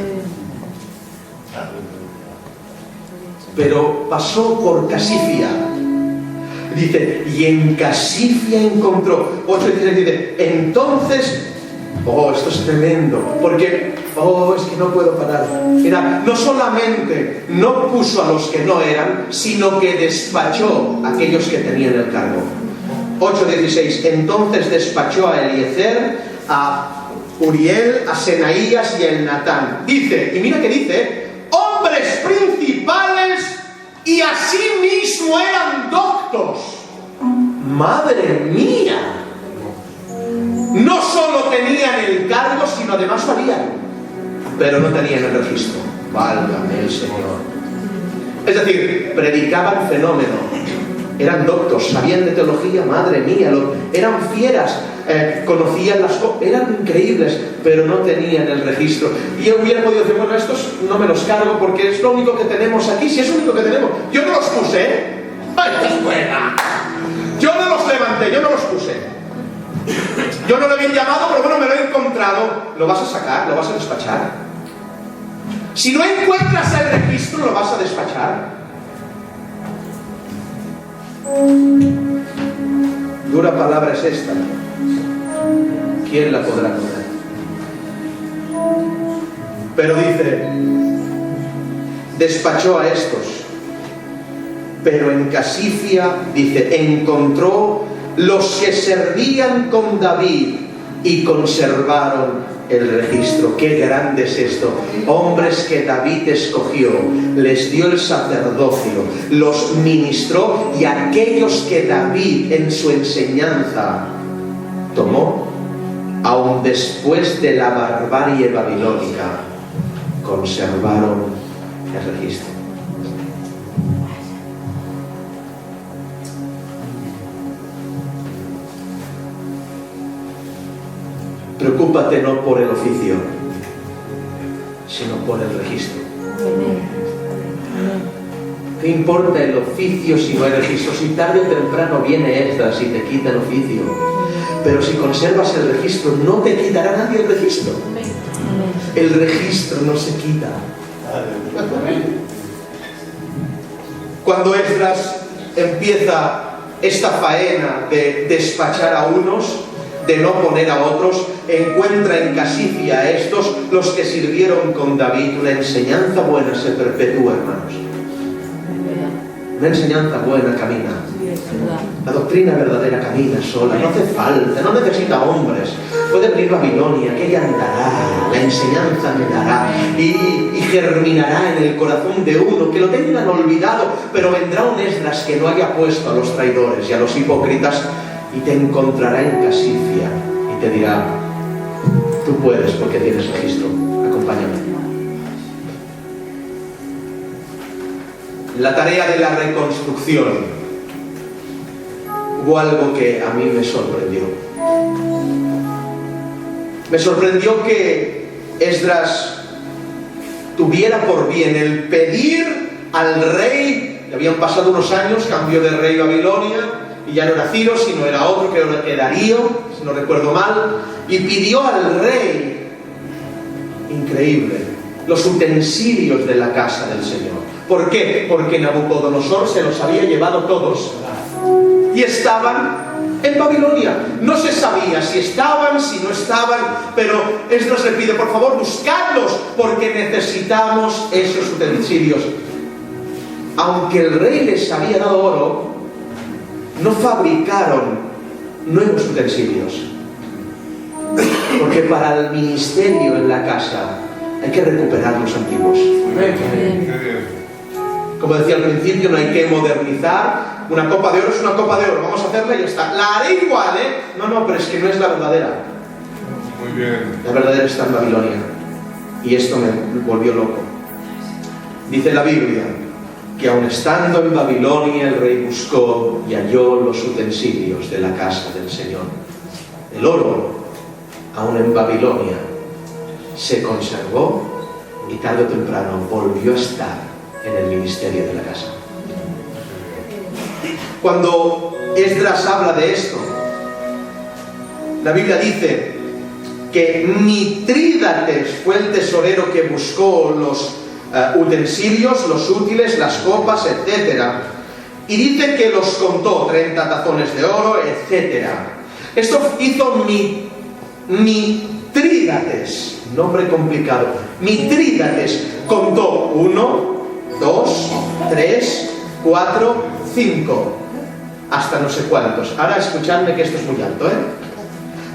Pero pasó por Casifia. Dice, y en Casifia encontró. 8:16 dice, entonces, esto es tremendo, porque, es que no puedo parar. Mira, no solamente no puso a los que no eran, sino que despachó a aquellos que tenían el cargo. 8:16, entonces despachó a Eliezer, a Uriel, a Senaías y a Elnatán. Dice, y mira que dice, hombres principales y asimismo eran doctos. ¡Madre mía! No solo tenían el cargo, sino además valían, pero no tenían el registro. Válgame el Señor. Es decir, predicaban fenómeno, eran doctos, sabían de teología, madre mía, eran fieras, conocían las cosas, eran increíbles, pero no tenían el registro. Y yo hubiera podido decir, bueno, estos no me los cargo porque es lo único que tenemos aquí, si es lo único que tenemos. Yo no los puse, ¡Ay, esta es buena! Yo no los levanté, yo no los puse. Yo no lo había llamado, pero bueno, me lo he encontrado. ¿Lo vas a sacar? ¿Lo vas a despachar? Si no encuentras el registro, ¿lo vas a despachar? Dura palabra es esta. ¿Quién la podrá conocer? Pero dice, despachó a estos, pero en Casifia, dice, encontró los que servían con David y conservaron el registro. Qué grande es esto. Hombres que David escogió, les dio el sacerdocio, los ministró, y aquellos que David en su enseñanza tomó, aun después de la barbarie babilónica, conservaron el registro. Preocúpate no por el oficio, sino por el registro. ¿Qué importa el oficio si no hay registro? Si tarde o temprano viene Esdras y te quita el oficio, pero si conservas el registro, no te quitará nadie el registro. El registro no se quita. Cuando Esdras empieza esta faena de despachar a unos, de no poner a otros, encuentra en Casifia a estos, los que sirvieron con David. Una enseñanza buena se perpetúa, hermanos. Una enseñanza buena camina. La doctrina verdadera camina sola, no hace falta, no necesita hombres. Puede venir Babilonia, que ella andará, la enseñanza andará y germinará en el corazón de uno, que lo tengan olvidado, pero vendrá un Esdras que no haya puesto a los traidores y a los hipócritas, y te encontrará en Casifia y te dirá, tú puedes porque tienes registro, acompáñame. La tarea de la reconstrucción, hubo algo que a mí me sorprendió. Me sorprendió que Esdras tuviera por bien el pedir al rey. Le habían pasado unos años, cambió de rey Babilonia, y ya no era Ciro, sino era otro, que era Darío, si no recuerdo mal, y pidió al rey, increíble, los utensilios de la casa del Señor. ¿Por qué? Porque Nabucodonosor se los había llevado todos y estaban en Babilonia. No se sabía si estaban, si no estaban, pero Esdras le pide, por favor, buscadlos, porque necesitamos esos utensilios. Aunque el rey les había dado oro, no fabricaron nuevos utensilios, porque para el ministerio en la casa hay que recuperar los antiguos. Como decía al principio, no hay que modernizar. Una copa de oro es una copa de oro, vamos a hacerla y ya está. La haré igual, ¿eh? No, pero es que no es la verdadera. Muy bien. La verdadera está en Babilonia, y esto me volvió loco. Dice la Biblia que aun estando en Babilonia, el rey buscó y halló los utensilios de la casa del Señor. El oro, aun en Babilonia, se conservó y tarde o temprano volvió a estar en el ministerio de la casa. Cuando Esdras habla de esto, la Biblia dice que Mitrídates fue el tesorero que buscó los utensilios, los útiles, las copas, etc. Y dice que los contó, 30 tazones de oro, etc. Esto hizo Mitrídates, nombre complicado. Mitrídates contó 1, 2, 3, 4, 5, hasta no sé cuántos. Ahora escuchadme que esto es muy alto,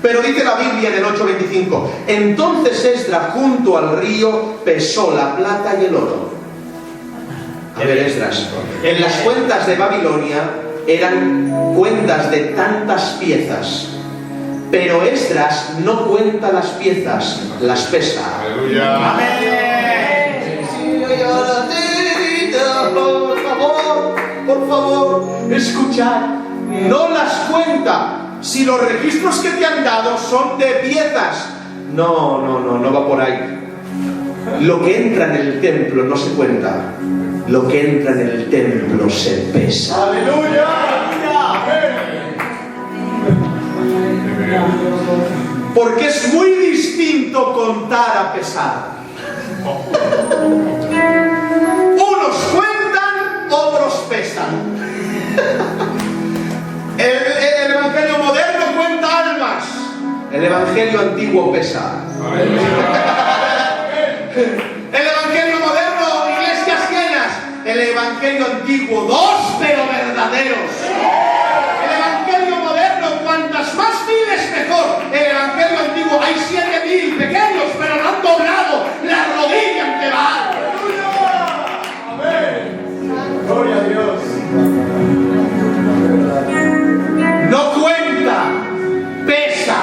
Pero dice la Biblia en el 8:25, entonces Esdras junto al río pesó la plata y el oro. A ver, Esdras, en las cuentas de Babilonia eran cuentas de tantas piezas, pero Esdras no cuenta las piezas, las pesa. Aleluya. Amén. Por favor, escuchad, no las cuenta. Si los registros que te han dado son de piezas, no va por ahí. Lo que entra en el templo no se cuenta. lo que entra en el templo se pesa. ¡Aleluya! Porque es muy distinto contar a pesar. Unos cuentan, otros pesan. El evangelio moderno cuenta almas. El evangelio antiguo pesa. El evangelio moderno, iglesias llenas. El evangelio antiguo, dos pero verdaderos. El evangelio moderno, cuantas más miles mejor. El evangelio antiguo, hay 7.000 pequeños, pero no han doblado la rodilla ante Baal. Amén. Gloria a Dios. No cuenta, pesa.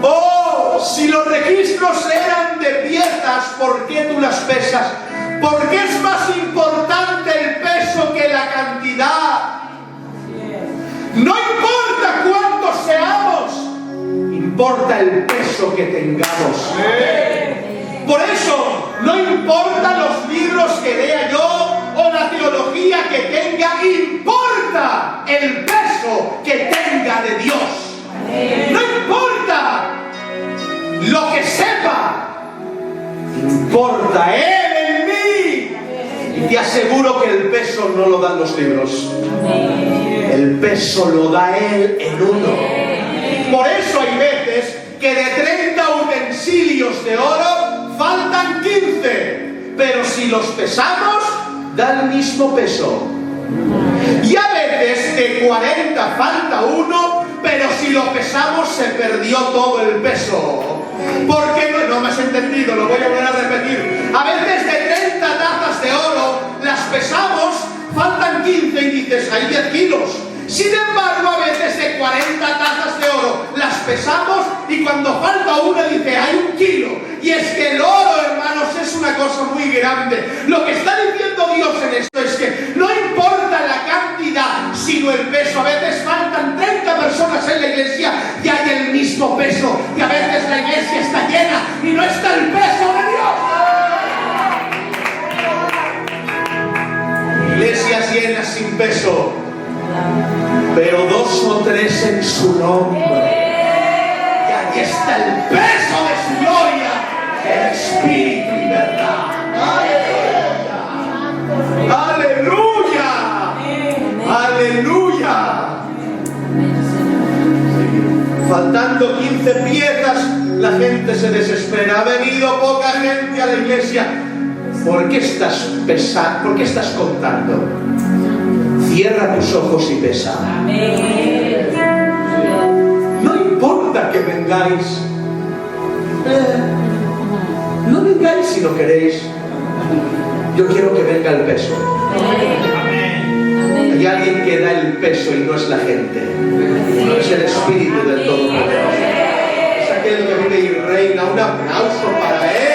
Oh, si los registros eran de piezas, ¿por qué tú las pesas? Porque es más importante el peso que la cantidad. No importa cuántos seamos, importa el peso que tengamos. Por eso, no importa los libros que lea yo o la teología que tenga, importa el peso que tenga de Dios. No importa lo que sepa, importa Él en mí. Y te aseguro que el peso no lo dan los libros. El peso lo da Él en uno. Por eso hay veces que de 30 utensilios de oro faltan 15. Pero si los pesamos, da el mismo peso. Y a veces de 40 falta uno, pero si lo pesamos se perdió todo el peso. ¿Por qué no me has entendido? Lo voy a volver a repetir. A veces de 30 tazas de oro las pesamos, faltan 15 y dices, hay 10 kilos. Sin embargo, a veces de 40 tazas de oro las pesamos y cuando falta una dice, hay 1 kilo. Y es que el oro, hermanos, es una cosa muy grande. Lo que está diciendo Dios en esto es que no importa la cantidad, sino el peso. A veces faltan 30 personas en la iglesia y hay el mismo peso. Y a veces la iglesia está llena y no está el peso de Dios. Iglesias llenas sin peso, pero 2 o 3 en su nombre. Y ahí está el peso de su gloria, el Espíritu y verdad. ¡Aleluya! ¡Aleluya! Faltando 15 piezas, la gente se desespera. Ha venido poca gente a la iglesia. ¿Por qué estás pesando? ¿Por qué estás contando? Cierra tus ojos y pesa. No importa que vengáis. No vengáis si no queréis. Yo quiero que venga el peso. Hay alguien que da el peso y no es la gente. No es el Espíritu del Todopoderoso. Es aquel que vive y reina. Un aplauso para Él.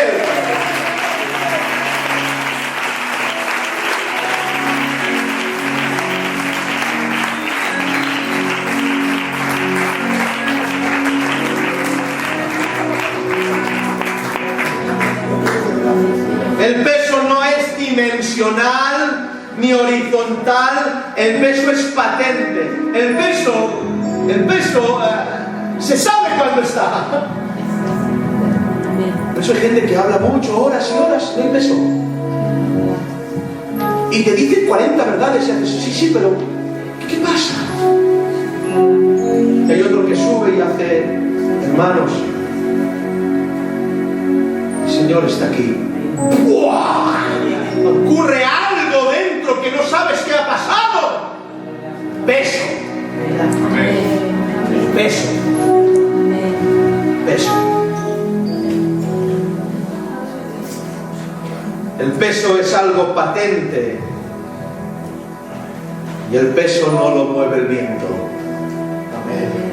El peso no es dimensional ni horizontal, el peso es patente. El peso se sabe cuándo está. Por eso hay gente que habla mucho, horas y horas, no hay peso. Y te dicen 40 verdades y haces, sí, pero ¿qué pasa? Y hay otro que sube y hace, hermanos, el Señor está aquí. ¡Buah! Ocurre algo dentro que no sabes qué ha pasado. Peso. Peso. Peso. El peso es algo patente y el peso no lo mueve el viento.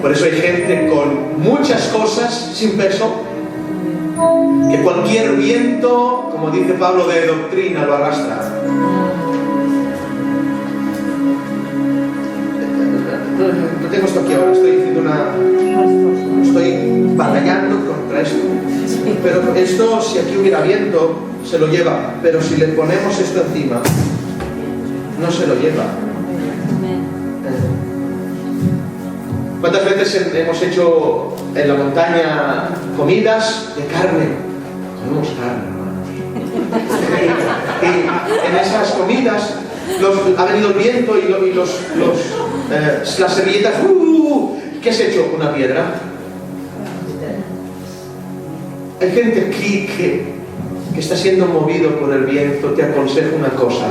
Por eso hay gente con muchas cosas sin peso, que cualquier viento, como dice Pablo, de doctrina lo arrastra. No tengo esto aquí ahora, estoy batallando contra esto. Pero esto, si aquí hubiera viento, se lo lleva, pero si le ponemos esto encima, no se lo lleva. ¿Cuántas veces hemos hecho en la montaña comidas de carne? Comemos carne, hermanos. Y en esas comidas ha venido el viento y las servilletas. ¿Qué has hecho? ¿Una piedra? Hay gente aquí que está siendo movido por el viento. Te aconsejo una cosa: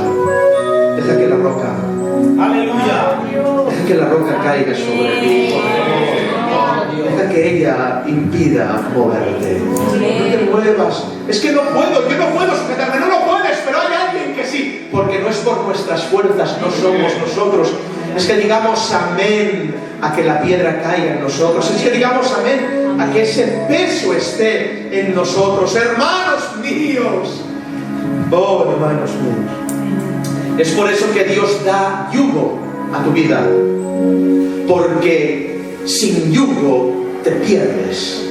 deja que la roca, ¡Aleluya! deja que la roca caiga sobre ti. Deja que ella impida moverte. No te muevas. Es que no puedo, yo no puedo sujetarme. No lo puedes, pero hay alguien que sí. Porque no es por nuestras fuerzas, no somos nosotros. Es que digamos amén a que la piedra caiga en nosotros. Es que digamos amén a que ese peso esté en nosotros. Hermanos míos. Oh, hermanos míos. Es por eso que Dios da yugo a tu vida. Porque sin yugo te pierdes.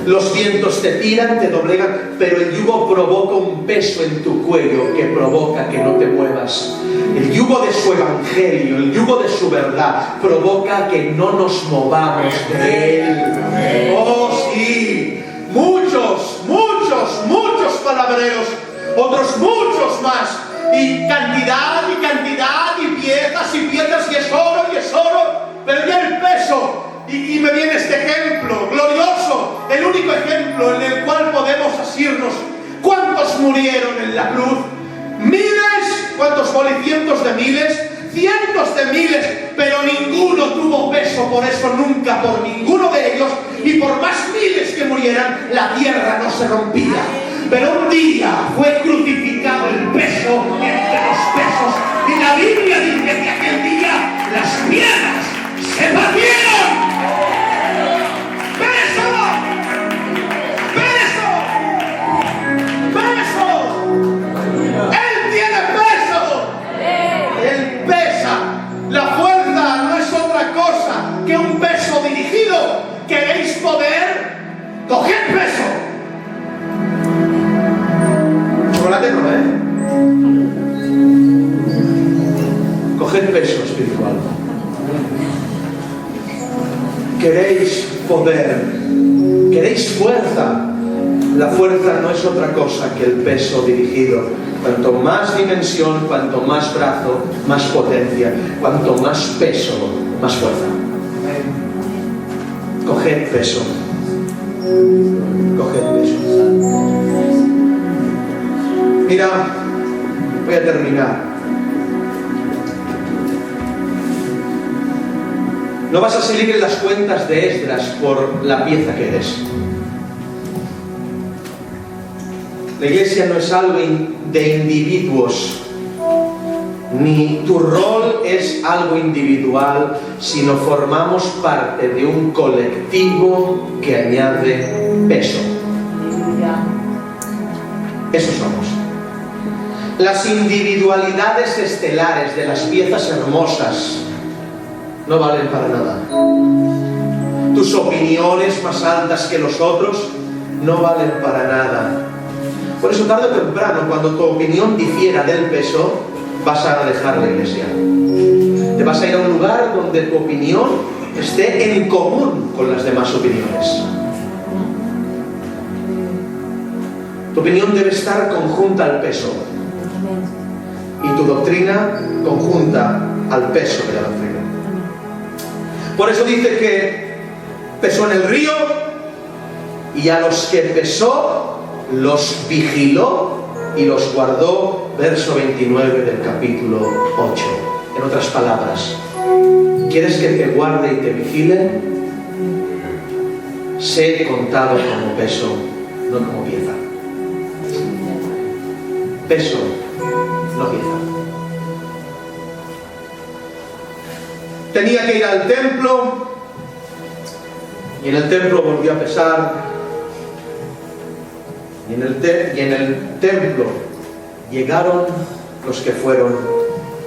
Los vientos te tiran, te doblegan, pero el yugo provoca un peso en tu cuello que provoca que no te muevas. El yugo de su evangelio, el yugo de su verdad, provoca que no nos movamos de él. Oh, sí. Muchos palabreros, otros muchos más. Y cantidad, y piezas, y es oro, pero ya el peso. Y me viene este ejemplo glorioso, el único ejemplo en el cual podemos asirnos. ¿Cuántos murieron en la cruz? Miles, ¿cuántos fue? Cientos de miles, cientos de miles, pero ninguno tuvo peso por eso, nunca por ninguno de ellos. Y por más miles que murieran, la tierra no se rompía. Pero un día fue crucificado el peso entre los pesos. Y la Biblia dice que aquel día las piedras se partieron. ¡Peso! ¡Peso! ¡Peso! ¡Él tiene peso! ¡Él pesa! La fuerza no es otra cosa que un peso dirigido. ¿Queréis poder? ¡Coged peso! Chocolate no, Coged peso espiritual. ¿Queréis poder? ¿Queréis fuerza? La fuerza no es otra cosa que el peso dirigido. Cuanto más dimensión, cuanto más brazo, más potencia. Cuanto más peso, más fuerza. Coged peso. Coged peso. Mira, voy a terminar. No vas a salir en las cuentas de Esdras por la pieza que eres. La iglesia no es algo de individuos, ni tu rol es algo individual, sino formamos parte de un colectivo que añade peso. Eso somos. Las individualidades estelares de las piezas hermosas no valen para nada. Tus opiniones más altas que los otros no valen para nada. Por eso tarde o temprano, cuando tu opinión difiera del peso, vas a dejar la iglesia. Te vas a ir a un lugar donde tu opinión esté en común con las demás opiniones. Tu opinión debe estar conjunta al peso. Y tu doctrina conjunta al peso de la doctrina. Por eso dice que pesó en el río y a los que pesó los vigiló y los guardó. Verso 29 del capítulo 8. En otras palabras, ¿quieres que te guarde y te vigile? Sé contado como peso, no como pieza. Peso, no pieza. Tenía que ir al templo y en el templo volvió a pesar y en el templo llegaron los que fueron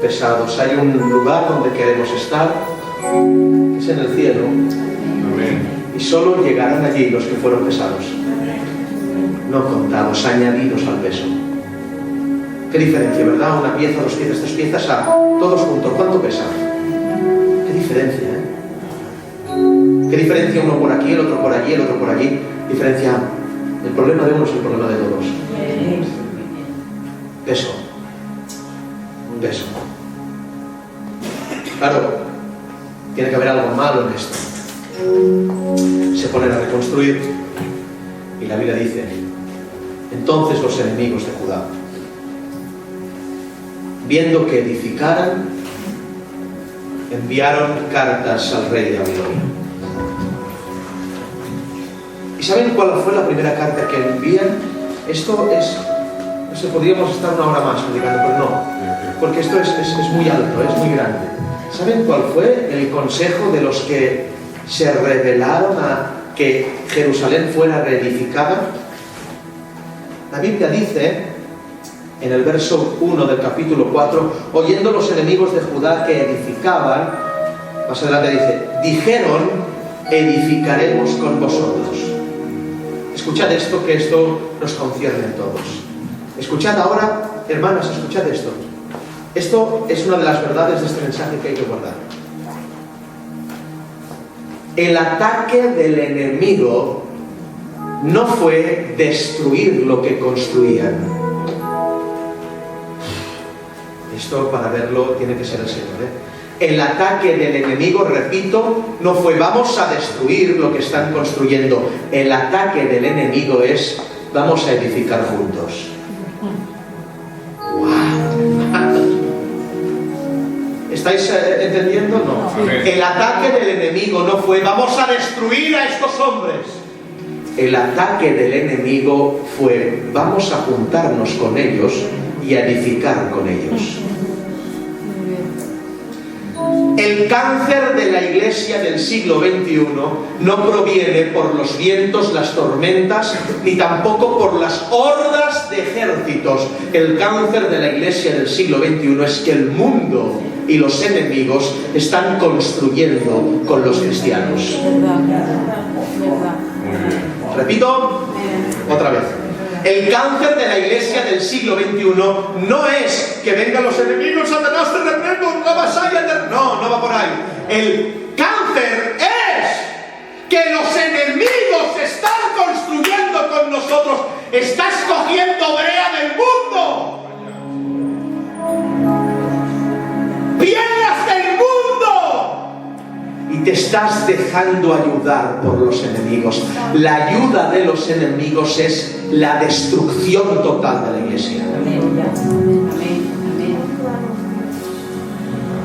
pesados. Hay un lugar donde queremos estar, que es en el cielo. Amén. Y solo llegarán allí los que fueron pesados. no contados, añadidos al peso. Qué diferencia, ¿verdad? Una pieza, dos piezas, tres piezas, todos juntos. ¿Cuánto pesan? Qué diferencia, ¿eh? Qué diferencia uno por aquí, el otro por allí, el otro por allí. Diferencia. El problema de uno es el problema de todos. Peso. Peso. Claro, tiene que haber algo malo en esto. Se ponen a reconstruir y la Biblia dice: entonces los enemigos de Judá, viendo que edificaran, enviaron cartas al rey de Babilonia. ¿Y saben cuál fue la primera carta que envían? Esto es, no sé, podríamos estar una hora más predicando, pero no, porque esto es muy alto, es muy grande. ¿Saben cuál fue el consejo de los que se rebelaron a que Jerusalén fuera reedificada? La Biblia dice, en el verso 1 del capítulo 4, oyendo los enemigos de Judá que edificaban, más adelante dice, dijeron, edificaremos con vosotros. Escuchad esto, que esto nos concierne a todos. Escuchad ahora, hermanas, escuchad esto. Esto es una de las verdades de este mensaje que hay que guardar. El ataque del enemigo no fue destruir lo que construían. Esto, para verlo, tiene que ser el Señor, ¿eh? El ataque del enemigo, repito, no fue vamos a destruir lo que están construyendo. El ataque del enemigo es vamos a edificar juntos. ¿Estáis entendiendo? No. El ataque del enemigo no fue vamos a destruir a estos hombres. El ataque del enemigo fue vamos a juntarnos con ellos y a edificar con ellos. El cáncer de la iglesia del siglo XXI no proviene por los vientos, las tormentas, ni tampoco por las hordas de ejércitos. El cáncer de la iglesia del siglo XXI es que el mundo y los enemigos están construyendo con los cristianos. Repito, otra vez. El cáncer de la iglesia del siglo XXI no es que vengan los enemigos, Satanás te reprendo, una vasalla de... No, no va por ahí. El cáncer es que los enemigos están construyendo con nosotros. Estás cogiendo brea del mundo. Piedras del mundo. Y te estás dejando ayudar por los enemigos. La ayuda de los enemigos es la destrucción total de la iglesia.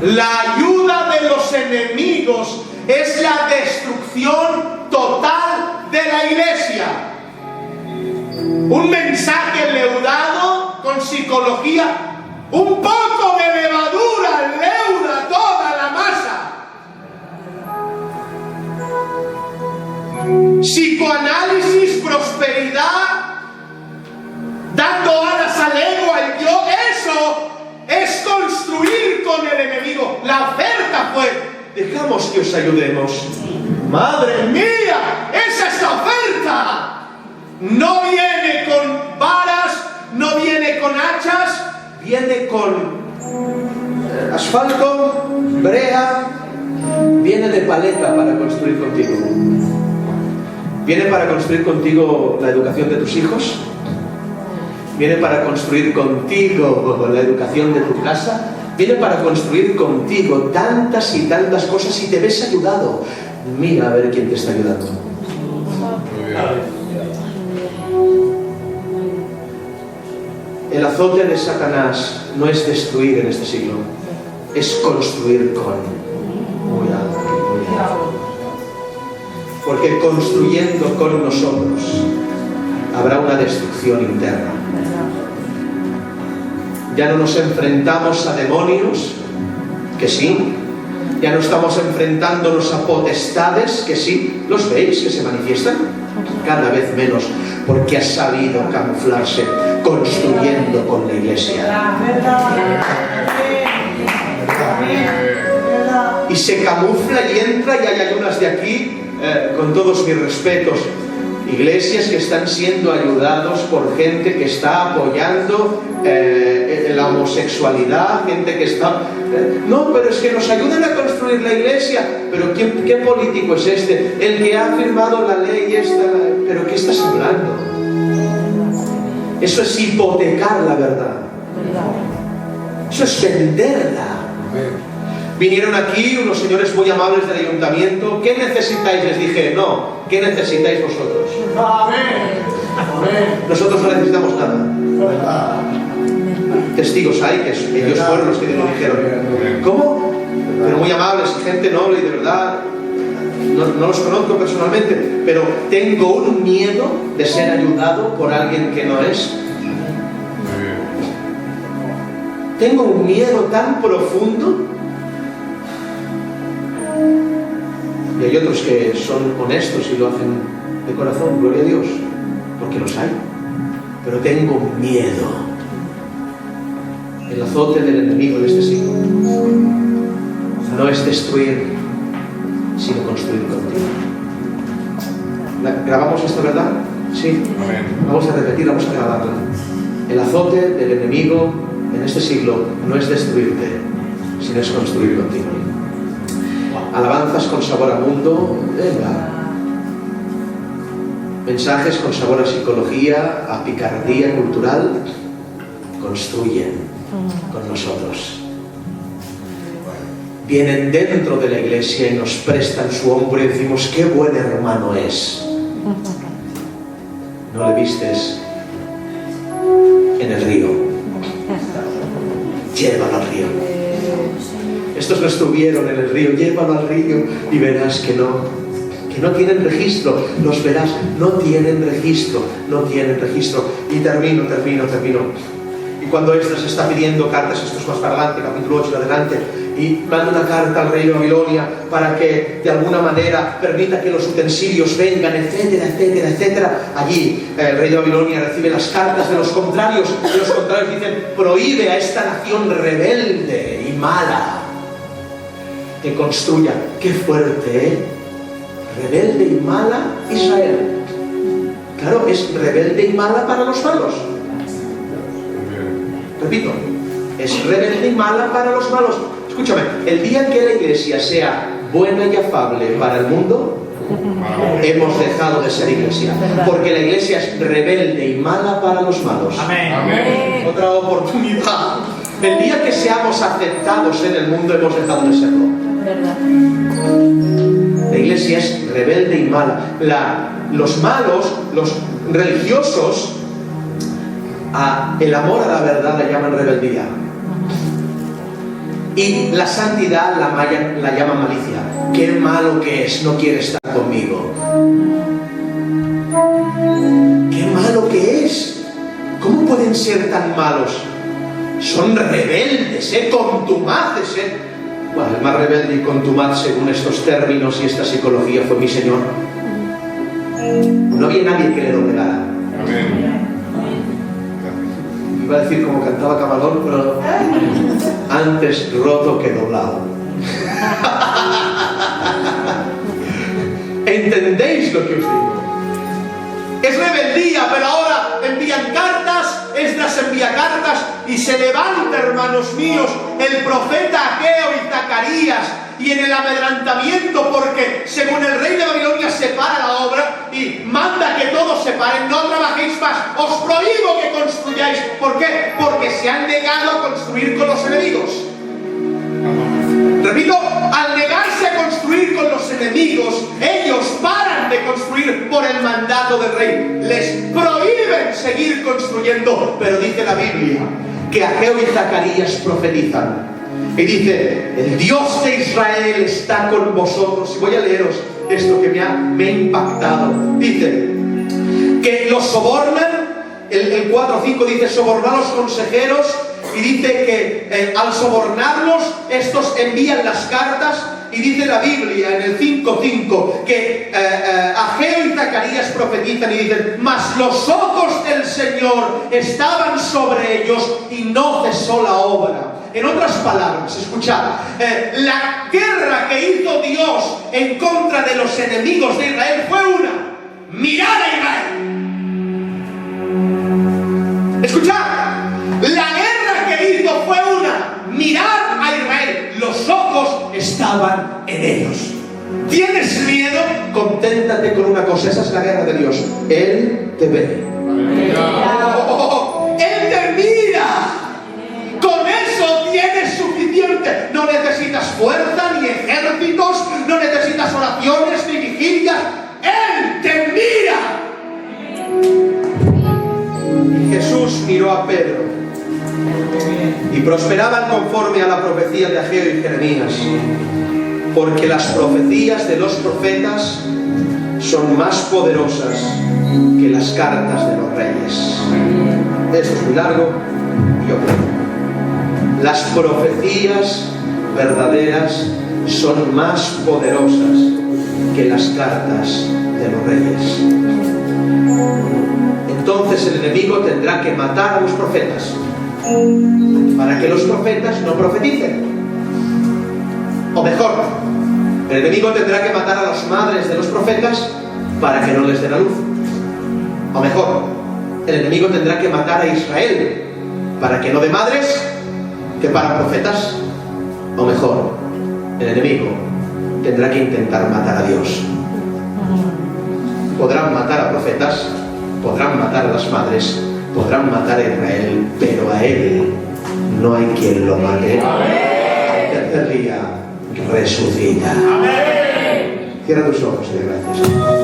La ayuda de los enemigos es la destrucción total de la iglesia. Un mensaje leudado con psicología, un poco de levadura leuda toda la masa. Psicoanálisis, prosperidad, dando alas al ego, al yo, eso es construir con el enemigo. La oferta fue, dejamos que os ayudemos. ¡Madre mía! ¡Esa es la oferta! No viene con varas, no viene con hachas, viene con asfalto, brea, viene de paleta para construir contigo. Viene para construir contigo la educación de tus hijos. Viene para construir contigo la educación de tu casa. Viene para construir contigo tantas y tantas cosas y te ves ayudado. Mira a ver quién te está ayudando. El azote de Satanás no es destruir en este siglo, es construir con. Muy alto. Porque construyendo con nosotros habrá una destrucción interna. Ya no nos enfrentamos a demonios, que sí. Ya no estamos enfrentándonos a potestades, que sí. ¿Los veis que se manifiestan? Cada vez menos, porque ha sabido camuflarse construyendo con la iglesia. Y se camufla y entra, y hay algunas de aquí, con todos mis respetos, Iglesias que están siendo ayudados por gente que está apoyando la homosexualidad, gente que está... no, pero es que nos ayudan a construir la iglesia. Pero ¿qué político es este? El que ha firmado la ley esta... ¿Pero qué estás hablando? Eso es hipotecar la verdad. Eso es venderla. Vinieron aquí unos señores muy amables del ayuntamiento. ¿Qué necesitáis? Les dije, no. ¿Qué necesitáis vosotros? Amén. Nosotros no necesitamos nada. Testigos hay, que ellos fueron los que lo dijeron. ¿Cómo? Pero muy amables, gente noble y de verdad. No los conozco personalmente, pero tengo un miedo de ser ayudado por alguien que no es. Tengo un miedo tan profundo. Y hay otros que son honestos y lo hacen de corazón, gloria a Dios, porque los hay. Pero tengo miedo. El azote del enemigo de este siglo no es destruir, sino construir contigo. ¿Grabamos esta verdad? Sí. Vamos a repetir, vamos a grabarla. El azote del enemigo en este siglo no es destruirte, sino es construir contigo. Alabanzas con sabor a mundo, venga. Mensajes con sabor a psicología, a picardía cultural, construyen con nosotros. Vienen dentro de la iglesia y nos prestan su hombro y decimos, qué buen hermano es. ¿No le vistes en el río? Llévalo al río. Estos no estuvieron en el río, llévalo al río y verás que no tienen registro, los verás, no tienen registro. Y termino. Y cuando se está pidiendo cartas, esto es más para adelante, capítulo 8 adelante, y manda una carta al rey de Babilonia para que de alguna manera permita que los utensilios vengan, etcétera. Allí el rey de Babilonia recibe las cartas de los contrarios, y los contrarios dicen, prohíbe a esta nación rebelde y mala que construya. Qué fuerte, ¿eh? Rebelde y mala Israel. Claro, es rebelde y mala para los malos. Repito, es rebelde y mala para los malos. Escúchame, el día en que la iglesia sea buena y afable para el mundo, hemos dejado de ser iglesia. Porque la iglesia es rebelde y mala para los malos. Amén. Otra oportunidad. El día que seamos aceptados en el mundo, hemos dejado de serlo. La iglesia es rebelde y mala. Los malos, los religiosos, el amor a la verdad la llaman rebeldía. Y la santidad la llaman malicia. Qué malo que es, no quiere estar conmigo. Qué malo que es. ¿Cómo pueden ser tan malos? Son rebeldes, contumaces, Bueno, el más rebelde y contumaz según estos términos y esta psicología fue mi Señor. No había nadie que le doblegara. Iba a decir como cantaba Camarón, pero antes roto que doblado. ¿Entendéis lo que os digo? Es rebeldía, pero ahora envían cartas, Esdras envía cartas y se levanta, hermanos míos, el profeta Ageo y Zacarías, y en el amedrantamiento, porque según el rey de Babilonia se para la obra y manda que todos se paren, no trabajéis más, os prohíbo que construyáis. ¿Por qué? Porque se han negado a construir con los enemigos. Repito, al negarse a construir con los enemigos, ellos paran de construir por el mandato del rey. Les prohíben seguir construyendo, pero dice la Biblia que Ageo y Zacarías profetizan. Y dice, el Dios de Israel está con vosotros. Y voy a leeros esto que me ha impactado. Dice que los sobornan. El 4:5 dice, sobornar a los consejeros. Y dice que al sobornarlos, estos envían las cartas. Y dice la Biblia en el 5:5 que Ageo y Zacarías profetizan y dicen, mas los ojos del Señor estaban sobre ellos y no cesó la obra. En otras palabras, escuchad, la guerra que hizo Dios en contra de los enemigos de Israel fue una. mirad a Israel. Escuchad, la guerra que hizo fue una, mirad a Israel, los ojos estaban en ellos. ¿Tienes miedo? Conténtate con una cosa, esa es la guerra de Dios. Él te ve. Él te mira. Con eso tienes suficiente. No necesitas fuerza ni ejércitos, no necesitas oraciones ni vigilias. Él te mira. Y Jesús miró a Pedro. Y prosperaban conforme a la profecía de Ageo y Jeremías, porque las profecías de los profetas son más poderosas que las cartas de los reyes. Esto es muy largo y yo creo. Las profecías verdaderas son más poderosas que las cartas de los reyes. Entonces el enemigo tendrá que matar a los profetas para que los profetas no profeticen. O mejor, el enemigo tendrá que matar a las madres de los profetas para que no les den a luz. O mejor, el enemigo tendrá que matar a Israel para que no dé madres que para profetas. O mejor, el enemigo tendrá que intentar matar a Dios. Podrán matar a profetas, podrán matar a las madres, podrán matar a Israel, pero a él no hay quien lo mate. Al tercer día resucita. Cierra tus ojos y dé gracias.